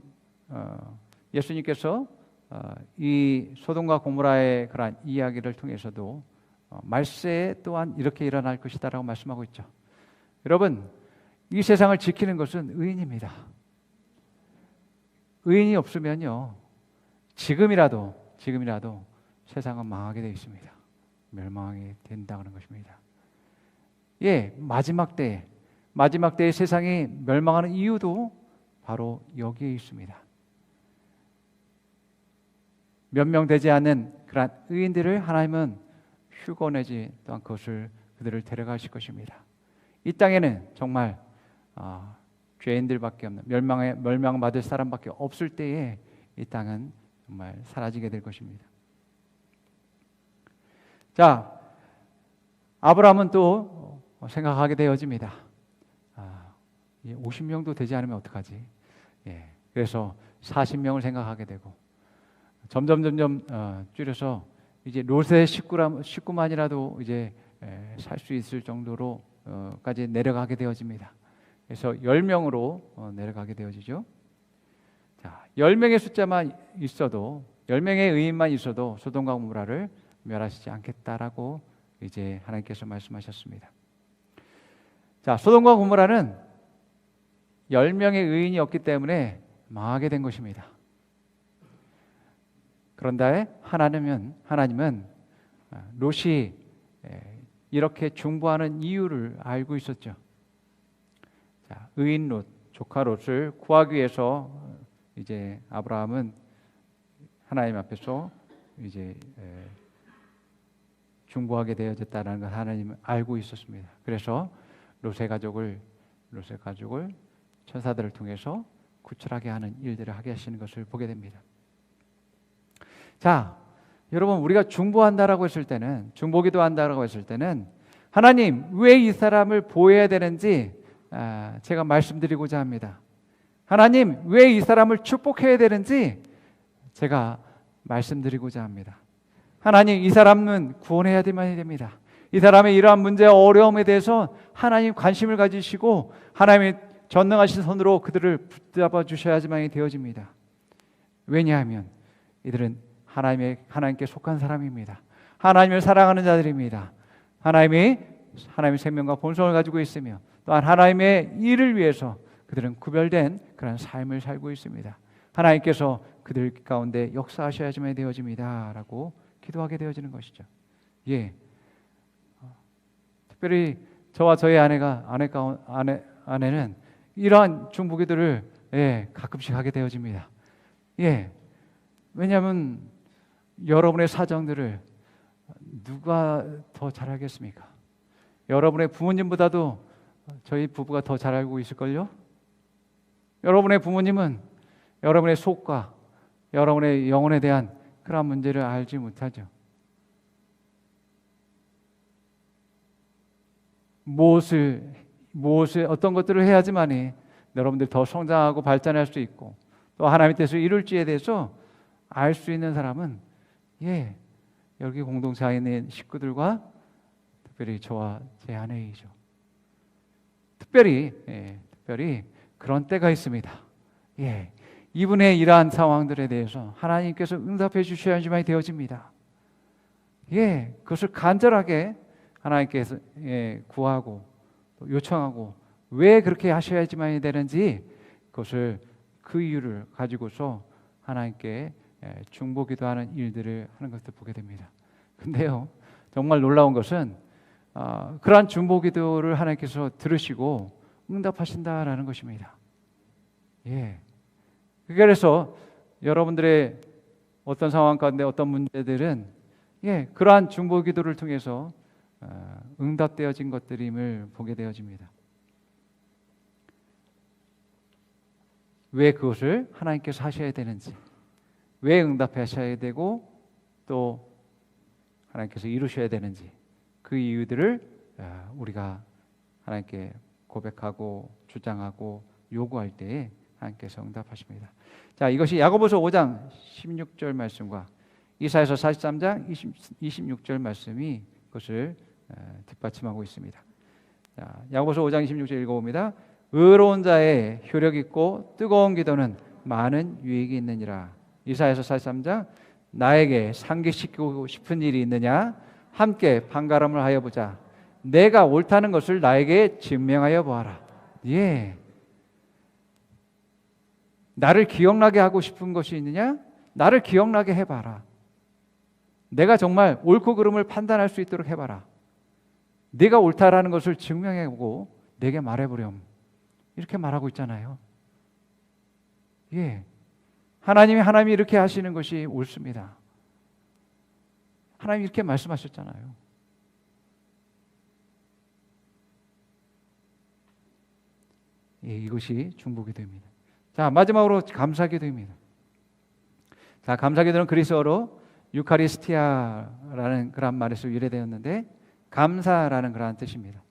A: 예수님께서 이 소돔과 고모라의 그러한 이야기를 통해서도 말세 또한 이렇게 일어날 것이다라고 말씀하고 있죠. 여러분, 이 세상을 지키는 것은 의인입니다. 의인이 없으면요, 지금이라도 세상은 망하게 되어 있습니다. 멸망하게 된다는 것입니다. 예, 마지막 때에 세상이 멸망하는 이유도 바로 여기에 있습니다. 몇 명 되지 않는 그러한 의인들을 하나님은 휴거내지 또한 그들을 데려가실 것입니다. 이 땅에는 정말 죄인들밖에 없는 멸망받을 사람밖에 없을 때에 이 땅은 정말 사라지게 될 것입니다. 자, 아브라함은 또 생각하게 되어집니다. 50명도 되지 않으면 어떡하지? 그래서 40명을 생각하게 되고 점점 줄여서 이제 롯의 식구만이라도 이제 살 수 있을 정도로까지 내려가게 되어집니다. 그래서 10명으로 내려가게 되어지죠. 자, 10명의 숫자만 있어도 10명의 의인만 있어도 소돔과 고모라를 멸하시지 않겠다라고 이제 하나님께서 말씀하셨습니다. 자, 소돔과 고모라는 10명의 의인이 없기 때문에 망하게 된 것입니다. 그런데 하나님은 롯이 이렇게 중보하는 이유를 알고 있었죠. 자, 의인 롯, 조카 롯을 구하기 위해서 이제 아브라함은 하나님 앞에서 이제 중보하게 되어졌다는 걸 하나님은 알고 있었습니다. 그래서 롯의 가족을 천사들을 통해서 구출하게 하는 일들을 하게 하시는 것을 보게 됩니다. 자, 여러분, 우리가 중보기도 한다라고 했을 때는 하나님 왜 이 사람을 보호해야 되는지 제가 말씀드리고자 합니다. 하나님 왜 이 사람을 축복해야 되는지 제가 말씀드리고자 합니다. 하나님, 이 사람은 구원해야만 됩니다. 이 사람의 이러한 문제와 어려움에 대해서 하나님 관심을 가지시고 하나님의 전능하신 손으로 그들을 붙잡아 주셔야지만 되어집니다. 왜냐하면 이들은 하나님께 속한 사람입니다. 하나님을 사랑하는 자들입니다. 하나님의 생명과 본성을 가지고 있으며 또한 하나님의 일을 위해서 그들은 구별된 그런 삶을 살고 있습니다. 하나님께서 그들 가운데 역사하셔야지만 되어집니다라고 기도하게 되어지는 것이죠. 예, 특별히 저와 저희 아내는 이러한 중보기도를 가끔씩 하게 되어집니다. 예, 왜냐하면 여러분의 사정들을 누가 더 잘 알겠습니까? 여러분의 부모님보다도 저희 부부가 더 잘 알고 있을걸요? 여러분의 부모님은 여러분의 속과 여러분의 영혼에 대한 그런 문제를 알지 못하죠. 무엇을 어떤 것들을 해야지만이 여러분들 더 성장하고 발전할 수 있고 또 하나님의 뜻을 이룰지에 대해서 알 수 있는 사람은 여기 공동체 안에 있는 식구들과 특별히 저와 제 아내이죠. 특별히 그런 때가 있습니다. 이분의 이러한 상황들에 대해서 하나님께서 응답해 주셔야지만 되어집니다. 그것을 간절하게 하나님께서 구하고 또 요청하고 왜 그렇게 하셔야지만 되는지 그 이유를 가지고서 하나님께 중보기도하는 일들을 하는 것을 보게 됩니다. 근데요, 정말 놀라운 것은 그러한 중보기도를 하나님께서 들으시고 응답하신다라는 것입니다. 예. 그래서 여러분들의 어떤 상황 가운데 어떤 문제들은 그러한 중보기도를 통해서 응답되어진 것들임을 보게 되어집니다. 왜 그것을 하나님께서 하셔야 되는지, 왜 응답하셔야 되고 또 하나님께서 이루셔야 되는지, 그 이유들을 우리가 하나님께 고백하고 주장하고 요구할 때에 하나님께서 응답하십니다. 자, 이것이 야고보서 5장 16절 말씀과 이사야서 43장 26절 말씀이 그것을 뒷받침하고 있습니다. 자, 야고보서 5장 26절 읽어봅니다. 의로운 자의 효력 있고 뜨거운 기도는 많은 유익이 있느니라. 이사야서 43장 나에게 상기시키고 싶은 일이 있느냐? 함께 판가름을 하여 보자. 내가 옳다는 것을 나에게 증명하여 보아라. 예. 나를 기억나게 하고 싶은 것이 있느냐? 나를 기억나게 해봐라. 내가 정말 옳고 그름을 판단할 수 있도록 해봐라. 네가 옳다라는 것을 증명해보고 내게 말해보렴. 이렇게 말하고 있잖아요. 예. 하나님이 이렇게 하시는 것이 옳습니다. 하나님이 이렇게 말씀하셨잖아요. 예, 이것이 중보기도입니다. 자, 마지막으로 감사기도입니다. 자, 감사기도는 그리스어로 유카리스티아라는 그런 말에서 유래되었는데 감사라는 그러한 뜻입니다.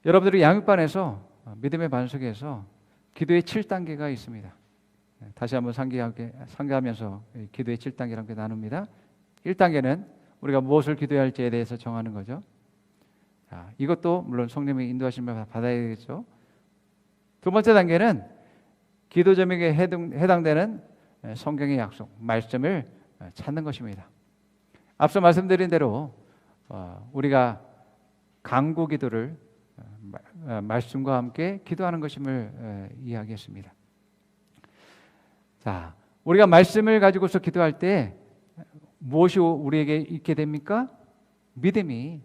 A: 여러분들이 양육반에서 믿음의 반석에서 기도의 7단계가 있습니다. 다시 한번 상기하면서 기도의 7단계라는 게 나눕니다. 1단계는 우리가 무엇을 기도해야 할지에 대해서 정하는 거죠. 자, 이것도 물론 성령의 인도하심을 받아야 되겠죠. 두 번째 단계는 기도 제목에 해당되는 성경의 약속, 말씀을 찾는 것입니다. 앞서 말씀드린 대로 우리가 간구 기도를 말씀과 함께 기도하는 것임을 이야기했습니다. 자, 우리가 말씀을 가지고서 기도할 때 무엇이 우리에게 있게 됩니까? 믿음이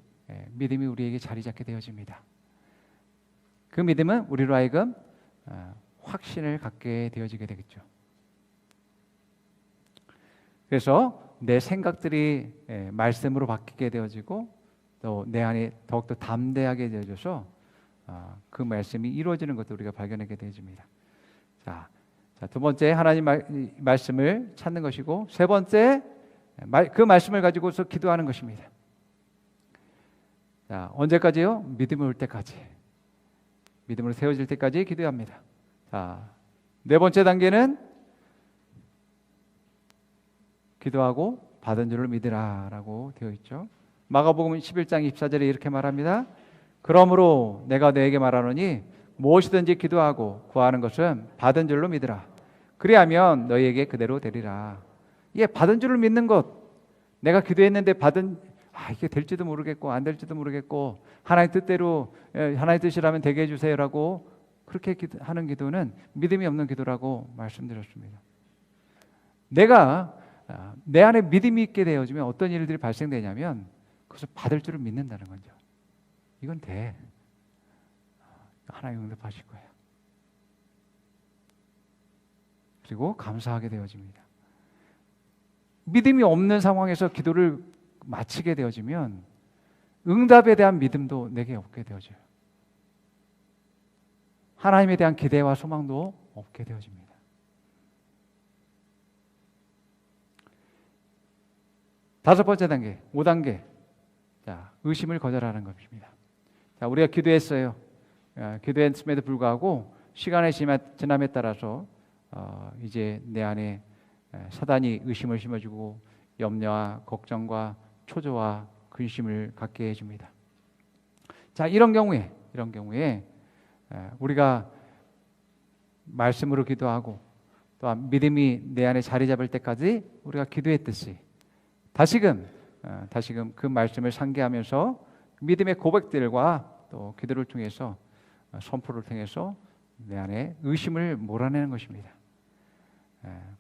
A: 우리에게 자리 잡게 되어집니다. 그 믿음은 우리로 하여금 확신을 갖게 되어지게 되겠죠. 그래서 내 생각들이 말씀으로 바뀌게 되어지고 또 내 안에 더욱더 담대하게 되어져서 그 말씀이 이루어지는 것도 우리가 발견하게 되어집니다. 자, 두 번째 하나님 말씀을 찾는 것이고 세 번째 그 말씀을 가지고서 기도하는 것입니다. 자, 언제까지요? 믿음이 올 때까지, 믿음으로 세워질 때까지 기도합니다. 자, 네 번째 단계는 기도하고 받은 줄을 믿으라라고 되어 있죠. 마가복음 11장 24절에 이렇게 말합니다. 그러므로 내가 너에게 말하노니 무엇이든지 기도하고 구하는 것은 받은 줄로 믿으라. 그리하면 너희에게 그대로 되리라. 이게 받은 줄을 믿는 것. 내가 기도했는데 이게 될지도 모르겠고 안 될지도 모르겠고 하나님 뜻대로 하나님 뜻이라면 되게 해주세요라고 그렇게 하는 기도는 믿음이 없는 기도라고 말씀드렸습니다. 내가 내 안에 믿음이 있게 되어지면 어떤 일들이 발생되냐면 그것을 받을 줄을 믿는다는 거죠. 이건 돼. 하나님 응답하실 거예요. 그리고 감사하게 되어집니다. 믿음이 없는 상황에서 기도를 마치게 되어지면 응답에 대한 믿음도 내게 없게 되어져요. 하나님에 대한 기대와 소망도 없게 되어집니다. 다섯 번째 단계, 5단계. 자, 의심을 거절하는 것입니다. 자, 우리가 기도했어요. 기도했음에도 불구하고 시간의 지남에 따라서 이제 내 안에 사단이 의심을 심어주고 염려와 걱정과 초조와 근심을 갖게 해줍니다. 자, 이런 경우에 우리가 말씀으로 기도하고 또한 믿음이 내 안에 자리 잡을 때까지 우리가 기도했듯이 다시금 그 말씀을 상기하면서 믿음의 고백들과 또 기도를 통해서 선포를 통해서 내 안에 의심을 몰아내는 것입니다.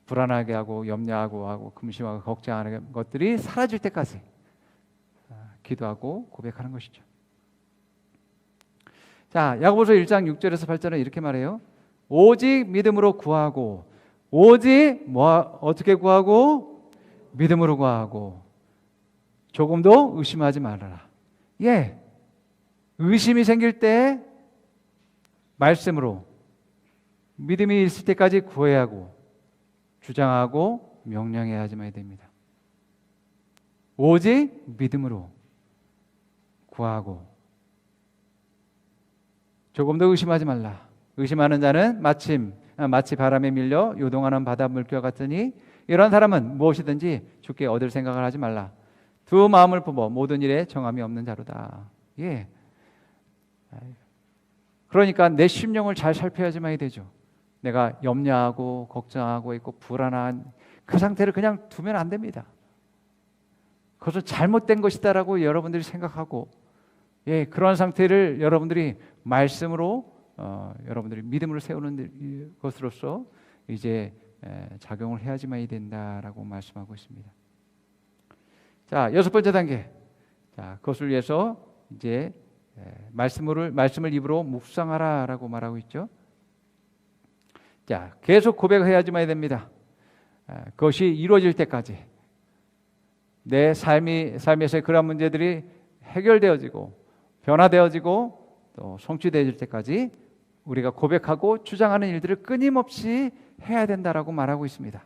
A: 불안하게 하고 염려하고 금심하고 걱정하는 것들이 사라질 때까지 기도하고 고백하는 것이죠. 자, 야고보서 1장 6절에서 8절은 이렇게 말해요. 오직 믿음으로 구하고, 오직 어떻게 구하고? 믿음으로 구하고, 조금도 의심하지 말아라. 예, 의심이 생길 때 말씀으로 믿음이 있을 때까지 구해야 하고 주장하고 명령해야 하지만 됩니다. 오직 믿음으로 구하고 조금도 의심하지 말라. 의심하는 자는 마치 바람에 밀려 요동하는 바닷물결 같으니 이런 사람은 무엇이든지 주께 얻을 생각을 하지 말라. 두 마음을 품어 모든 일에 정함이 없는 자로다. 예. 그러니까 내 심령을 잘 살펴야지만 되죠. 내가 염려하고 걱정하고 있고 불안한 그 상태를 그냥 두면 안 됩니다. 그것은 잘못된 것이다라고 여러분들이 생각하고, 예, 그런 상태를 여러분들이 말씀으로 여러분들이 믿음으로 세우는 것으로서 이제 작용을 해야지만 된다라고 말씀하고 있습니다. 자, 6번째 단계. 자, 그것을 위해서 이제 말씀을 입으로 묵상하라라고 말하고 있죠. 자, 계속 고백해야지만 됩니다. 그것이 이루어질 때까지 내 삶에서의 그런 문제들이 해결되어지고 변화되어지고 또 성취되어질 때까지 우리가 고백하고 주장하는 일들을 끊임없이 해야 된다라고 말하고 있습니다.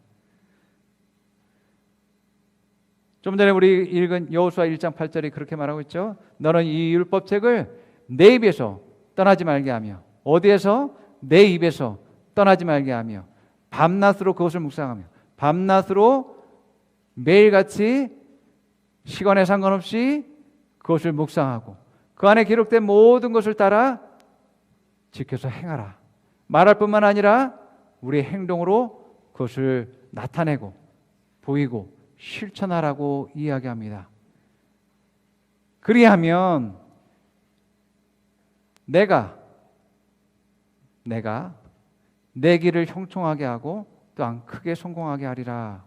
A: 좀 전에 우리 읽은 여호수아 1장 8절이 그렇게 말하고 있죠. 너는 이 율법책을 내 입에서 떠나지 말게 하며, 어디에서? 내 입에서 떠나지 말게 하며 밤낮으로 그것을 묵상하며, 밤낮으로 매일같이 시간에 상관없이 그것을 묵상하고 그 안에 기록된 모든 것을 따라 지켜서 행하라. 말할 뿐만 아니라 우리의 행동으로 그것을 나타내고 보이고 실천하라고 이야기합니다. 그리하면 내가 내 길을 형통하게 하고 또한 크게 성공하게 하리라.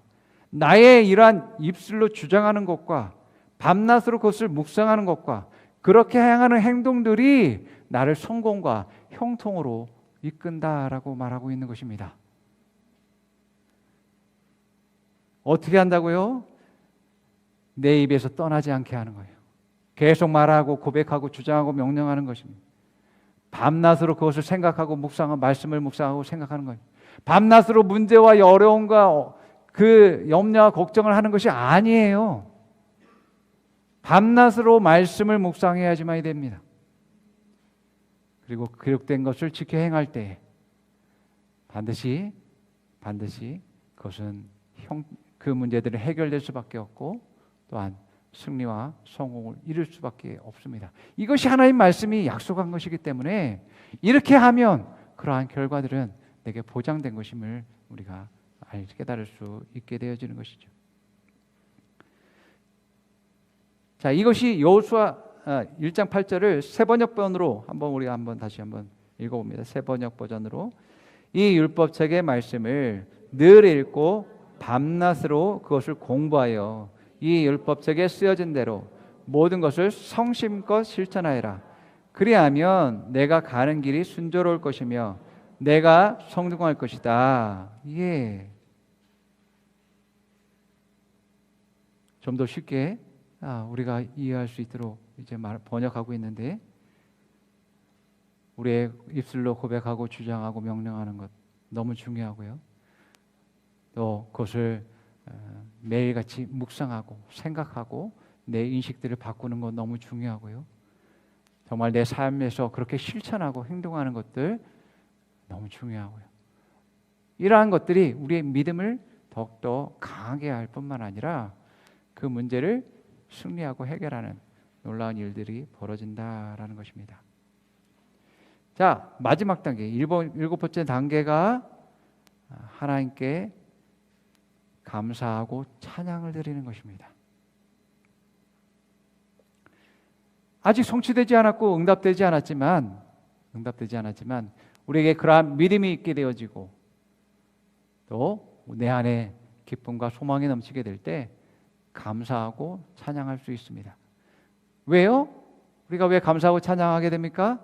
A: 나의 이러한 입술로 주장하는 것과 밤낮으로 그것을 묵상하는 것과 그렇게 행하는 행동들이 나를 성공과 형통으로 이끈다라고 말하고 있는 것입니다. 어떻게 한다고요? 내 입에서 떠나지 않게 하는 거예요. 계속 말하고 고백하고 주장하고 명령하는 것입니다. 밤낮으로 그것을 생각하고 묵상하고 말씀을 묵상하고 생각하는 거예요. 밤낮으로 문제와 어려움과 그 염려와 걱정을 하는 것이 아니에요. 밤낮으로 말씀을 묵상해야지만 됩니다. 그리고 기록된 것을 지켜 행할 때 반드시 그것은 그 문제들이 해결될 수밖에 없고 또한 승리와 성공을 이룰 수밖에 없습니다. 이것이 하나님 말씀이 약속한 것이기 때문에 이렇게 하면 그러한 결과들은 내게 보장된 것임을 우리가 깨달을 수 있게 되어지는 것이죠. 자, 이것이 여호수아 1장 8절을 세번역본으로 우리가 다시 한번 읽어봅니다. 세번역 버전으로 이 율법책의 말씀을 늘 읽고 밤낮으로 그것을 공부하여 이 율법책에 쓰여진 대로 모든 것을 성심껏 실천하여라. 그리하면 내가 가는 길이 순조로울 것이며 내가 성공할 것이다. 예. 좀 더 쉽게 우리가 이해할 수 있도록 이제 번역하고 있는데, 우리의 입술로 고백하고 주장하고 명령하는 것 너무 중요하고요. 또 그것을 매일같이 묵상하고 생각하고 내 인식들을 바꾸는 것 너무 중요하고요. 정말 내 삶에서 그렇게 실천하고 행동하는 것들 너무 중요하고요. 이러한 것들이 우리의 믿음을 더욱더 강하게 할 뿐만 아니라 그 문제를 승리하고 해결하는 놀라운 일들이 벌어진다라는 것입니다. 자, 마지막 단계, 일곱 번째 단계가 하나님께 감사하고 찬양을 드리는 것입니다. 아직 성취되지 않았고 응답되지 않았지만 우리에게 그러한 믿음이 있게 되어지고 또 내 안에 기쁨과 소망이 넘치게 될 때 감사하고 찬양할 수 있습니다. 왜요? 우리가 왜 감사하고 찬양하게 됩니까?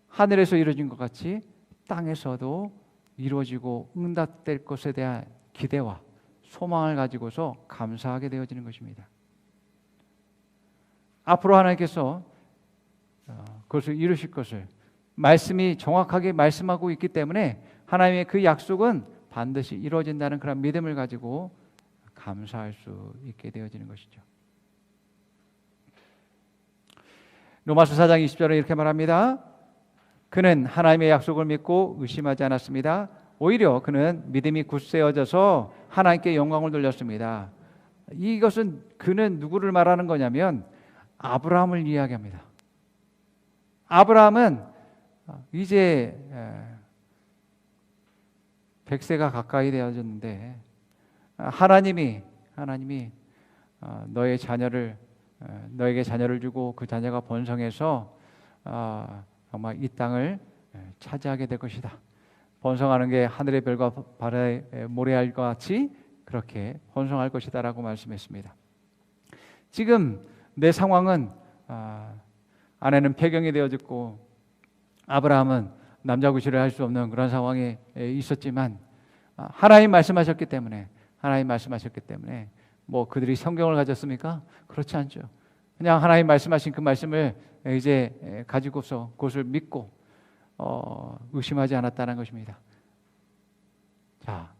A: 하늘에서 이루어진 것 같이 땅에서도 이루어지고 응답될 것에 대한 기대와 소망을 가지고서 감사하게 되어지는 것입니다. 앞으로 하나님께서 그것을 이루실 것을 말씀이 정확하게 말씀하고 있기 때문에 하나님의 그 약속은 반드시 이루어진다는 그런 믿음을 가지고 감사할 수 있게 되어지는 것이죠. 로마서 4장 20절에 이렇게 말합니다. 그는 하나님의 약속을 믿고 의심하지 않았습니다. 오히려 그는 믿음이 굳세어져서 하나님께 영광을 돌렸습니다. 이것은 그는 누구를 말하는 거냐면 아브라함을 이야기합니다. 아브라함은 이제 100세가 가까이 되어졌는데 하나님이 너의 자녀를 너에게 자녀를 주고 그 자녀가 번성해서 정말 이 땅을 차지하게 될 것이다. 번성하는 게 하늘의 별과 바다의 모래알과 같이 그렇게 번성할 것이다라고 말씀했습니다. 지금 내 상황은 아내는 폐경이 되어졌고 아브라함은 남자 구실을 할 수 없는 그런 상황에 있었지만 하나님 말씀하셨기 때문에 뭐 그들이 성경을 가졌습니까? 그렇지 않죠. 그냥 하나님 말씀하신 그 말씀을 이제 가지고서 그것을 믿고 의심하지 않았다는 것입니다. 자,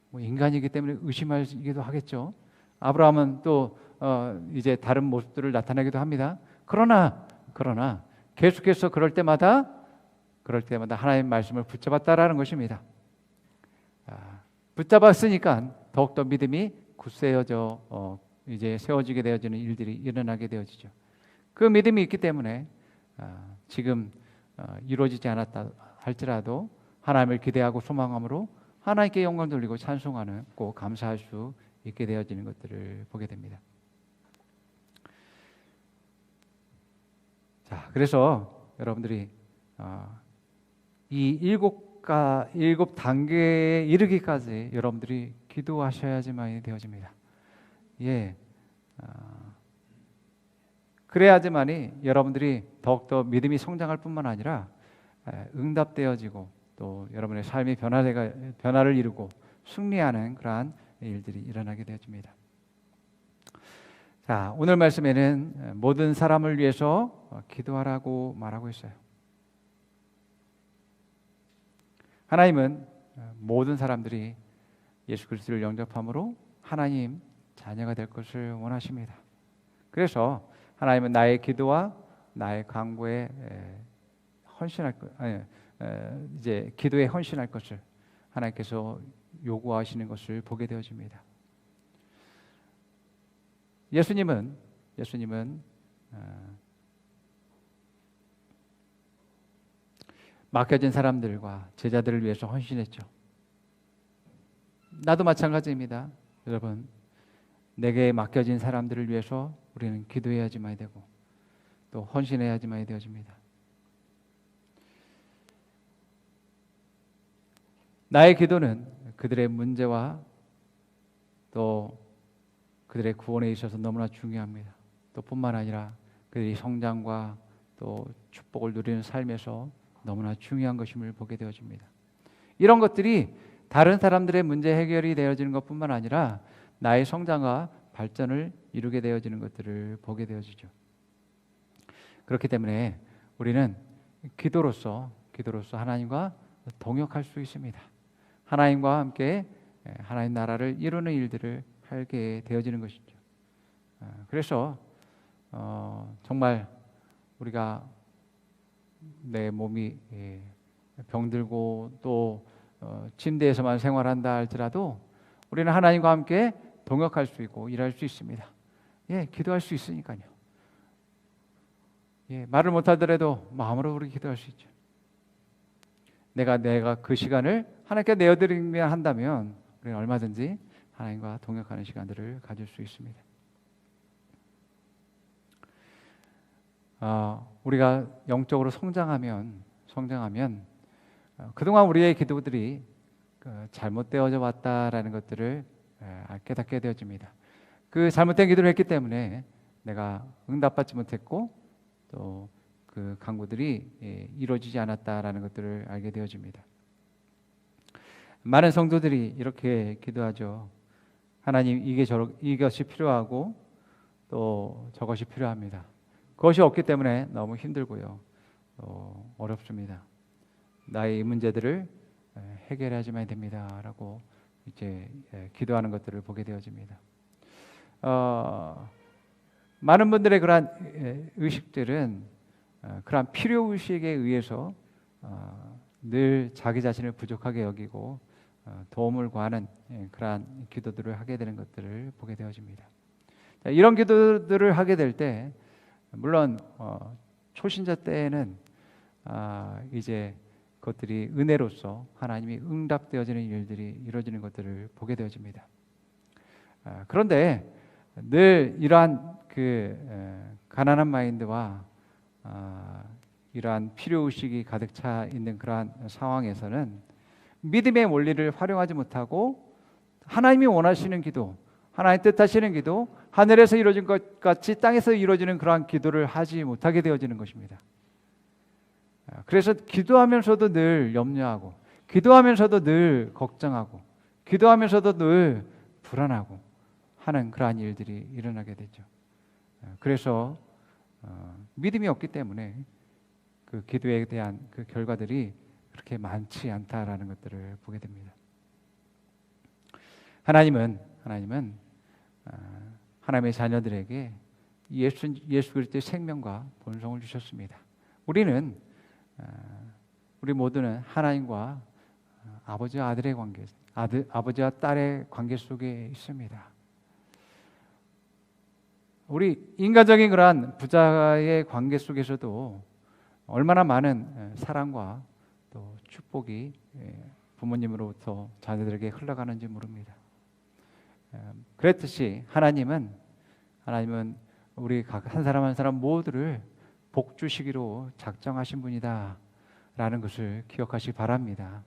A: 뭐 인간이기 때문에 의심하기도 하겠죠. 아브라함은 또 이제 다른 모습들을 나타내기도 합니다. 그러나 계속해서 그럴 때마다 하나님 말씀을 붙잡았다라는 것입니다. 붙잡았으니까 더욱더 믿음이 굳세어져 이제 세워지게 되어지는 일들이 일어나게 되어지죠. 그 믿음이 있기 때문에 지금 이루어지지 않았다 할지라도 하나님을 기대하고 소망함으로 하나님께 영광 돌리고 찬송하는 꼭 감사할 수 있게 되어지는 것들을 보게 됩니다. 자, 그래서 여러분들이 이 일곱 단계에 이르기까지 여러분들이 기도하셔야지만이 되어집니다. 예, 그래야지만이 여러분들이 더욱더 믿음이 성장할 뿐만 아니라 응답되어지고 또 여러분의 삶이 변화를 이루고 승리하는 그러한 일들이 일어나게 되어집니다. 자, 오늘 말씀에는 모든 사람을 위해서 기도하라고 말하고 있어요. 하나님은 모든 사람들이 예수 그리스도를 영접함으로 하나님 자녀가 될 것을 원하십니다. 그래서 하나님은 나의 기도와 나의 간구에 이제 기도에 헌신할 것을 하나님께서 요구하시는 것을 보게 되어집니다. 예수님은 맡겨진 사람들과 제자들을 위해서 헌신했죠. 나도 마찬가지입니다. 여러분, 내게 맡겨진 사람들을 위해서 우리는 기도해야지만이 되고 또 헌신해야지만이 되어집니다. 나의 기도는 그들의 문제와 또 그들의 구원에 있어서 너무나 중요합니다. 또 뿐만 아니라 그들이 성장과 또 축복을 누리는 삶에서 너무나 중요한 것임을 보게 되어집니다. 이런 것들이 다른 사람들의 문제 해결이 되어지는 것뿐만 아니라 나의 성장과 발전을 이루게 되어지는 것들을 보게 되어지죠. 그렇기 때문에 우리는 기도로서 하나님과 동역할 수 있습니다. 하나님과 함께 하나님 나라를 이루는 일들을 하게 되어지는 것이죠. 그래서 정말 우리가 내 몸이 병들고 또 침대에서만 생활한다 할지라도 우리는 하나님과 함께 동역할 수 있고 일할 수 있습니다. 예, 기도할 수 있으니까요. 예, 말을 못하더라도 마음으로 우리 기도할 수 있죠. 내가 그 시간을 하나님께 내어드리면 한다면 우리는 얼마든지 하나님과 동역하는 시간들을 가질 수 있습니다. 우리가 영적으로 성장하면 그동안 우리의 기도들이 잘못되어져 왔다라는 것들을 깨닫게 되어집니다. 그 잘못된 기도를 했기 때문에 내가 응답받지 못했고 또 그 간구들이 이루어지지 않았다라는 것들을 알게 되어집니다. 많은 성도들이 이렇게 기도하죠. 하나님, 이것이 필요하고 또 저것이 필요합니다. 그것이 없기 때문에 너무 힘들고요, 어렵습니다. 나의 이 문제들을 해결하지만 됩니다라고 이제 기도하는 것들을 보게 되어집니다. 많은 분들의 그러한 의식들은 그러한 필요 의식에 의해서 늘 자기 자신을 부족하게 여기고 도움을 구하는 그러한 기도들을 하게 되는 것들을 보게 되어집니다. 이런 기도들을 하게 될 때 물론 초신자 때에는 이제 그것들이 은혜로서 하나님이 응답되어지는 일들이 이루어지는 것들을 보게 되어집니다. 그런데 늘 이러한 가난한 마인드와 이러한 필요의식이 가득 차 있는 그러한 상황에서는 믿음의 원리를 활용하지 못하고 하나님이 원하시는 기도, 하나님 뜻하시는 기도, 하늘에서 이루어진 것 같이 땅에서 이루어지는 그러한 기도를 하지 못하게 되어지는 것입니다. 그래서 기도하면서도 늘 염려하고, 기도하면서도 늘 걱정하고, 기도하면서도 늘 불안하고 하는 그러한 일들이 일어나게 되죠. 그래서 믿음이 없기 때문에 그 기도에 대한 그 결과들이 그렇게 많지 않다라는 것들을 보게 됩니다. 하나님은 하나님의 자녀들에게 예수 그리스도의 생명과 본성을 주셨습니다. 우리 모두는 하나님과 아버지와 아들의 관계, 아버지와 딸의 관계 속에 있습니다. 우리 인간적인 그러한 부자의 관계 속에서도 얼마나 많은 사랑과 또 축복이 부모님으로부터 자녀들에게 흘러가는지 모릅니다. 그랬듯이 하나님은 우리 각 한 사람 한 사람 모두를 복 주시기로 작정하신 분이다 라는 것을 기억하시기 바랍니다.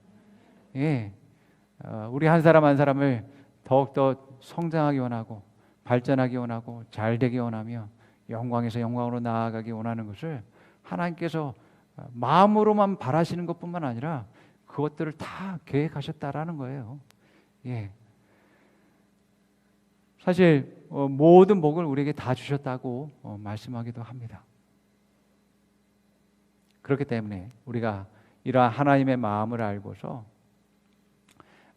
A: 우리 한 사람 한 사람을 더욱더 성장하기 원하고 발전하기 원하고 잘 되기 원하며 영광에서 영광으로 나아가기 원하는 것을 하나님께서 마음으로만 바라시는 것뿐만 아니라 그것들을 다 계획하셨다라는 거예요. 사실 모든 복을 우리에게 다 주셨다고 말씀하기도 합니다. 그렇기 때문에 우리가 이러한 하나님의 마음을 알고서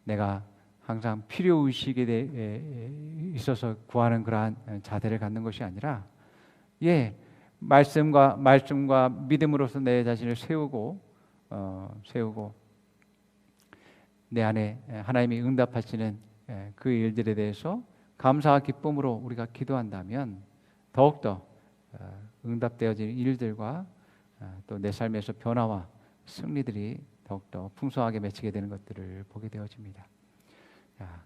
A: 내가 항상 필요의식에 있어서 구하는 그러한 자세를 갖는 것이 아니라 말씀과 믿음으로서 내 자신을 세우고 내 안에 하나님이 응답하시는 그 일들에 대해서 감사와 기쁨으로 우리가 기도한다면 더욱더 응답되어지는 일들과 또 내 삶에서 변화와 승리들이 더욱더 풍성하게 맺히게 되는 것들을 보게 되어집니다.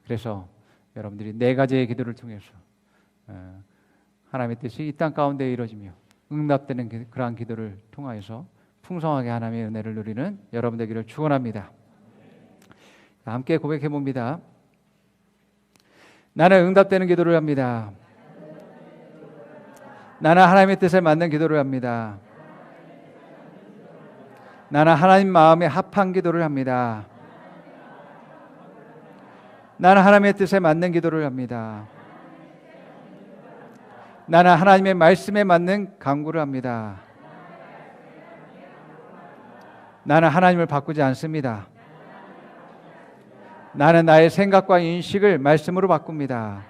A: 그래서 여러분들이 네 가지의 기도를 통해서 하나님의 뜻이 이 땅 가운데 이루어지며 응답되는 그러한 기도를 통하여서 풍성하게 하나님의 은혜를 누리는 여러분 되기를 축원합니다. 함께 고백해 봅니다. 나는 응답되는 기도를 합니다. 나는 하나님의 뜻에 맞는 기도를 합니다. 나는 하나님 마음에 합한 기도를 합니다. 나는 하나님의 뜻에 맞는 기도를 합니다. 나는 하나님의 말씀에 맞는 간구를 합니다. 나는 하나님을 바꾸지 않습니다. 나는 나의 생각과 인식을 말씀으로 바꿉니다.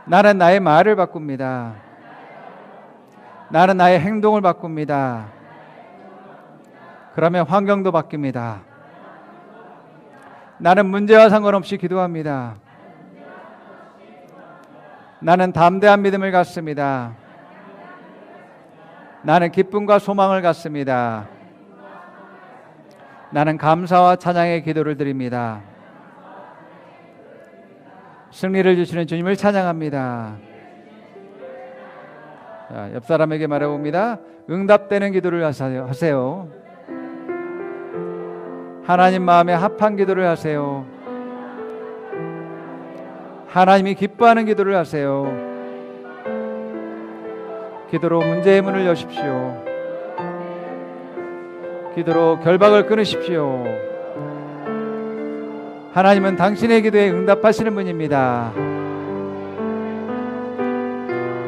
A: 나는 나의 말을 바꿉니다. 나는 나의 행동을 바꿉니다. 그러면 환경도 바뀝니다. 나는 문제와 상관없이 기도합니다. 나는 담대한 믿음을 갖습니다. 나는 기쁨과 소망을 갖습니다. 나는 감사와 찬양의 기도를 드립니다. 승리를 주시는 주님을 찬양합니다. 자, 옆 사람에게 말해봅니다. 응답되는 기도를 하세요. 하나님 마음에 합한 기도를 하세요. 하나님이 기뻐하는 기도를 하세요. 기도로 문제의 문을 여십시오. 기도로 결박을 끊으십시오. 하나님은 당신의 기도에 응답하시는 분입니다.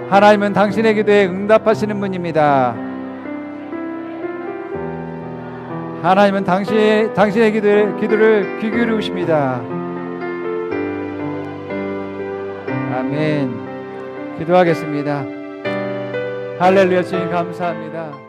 A: 하나님은 당신의 기도에 응답하시는 분입니다. 하나님은 당신의 기도를 귀 기울이십니다. 아멘. 기도하겠습니다. 할렐루야. 주님 감사합니다.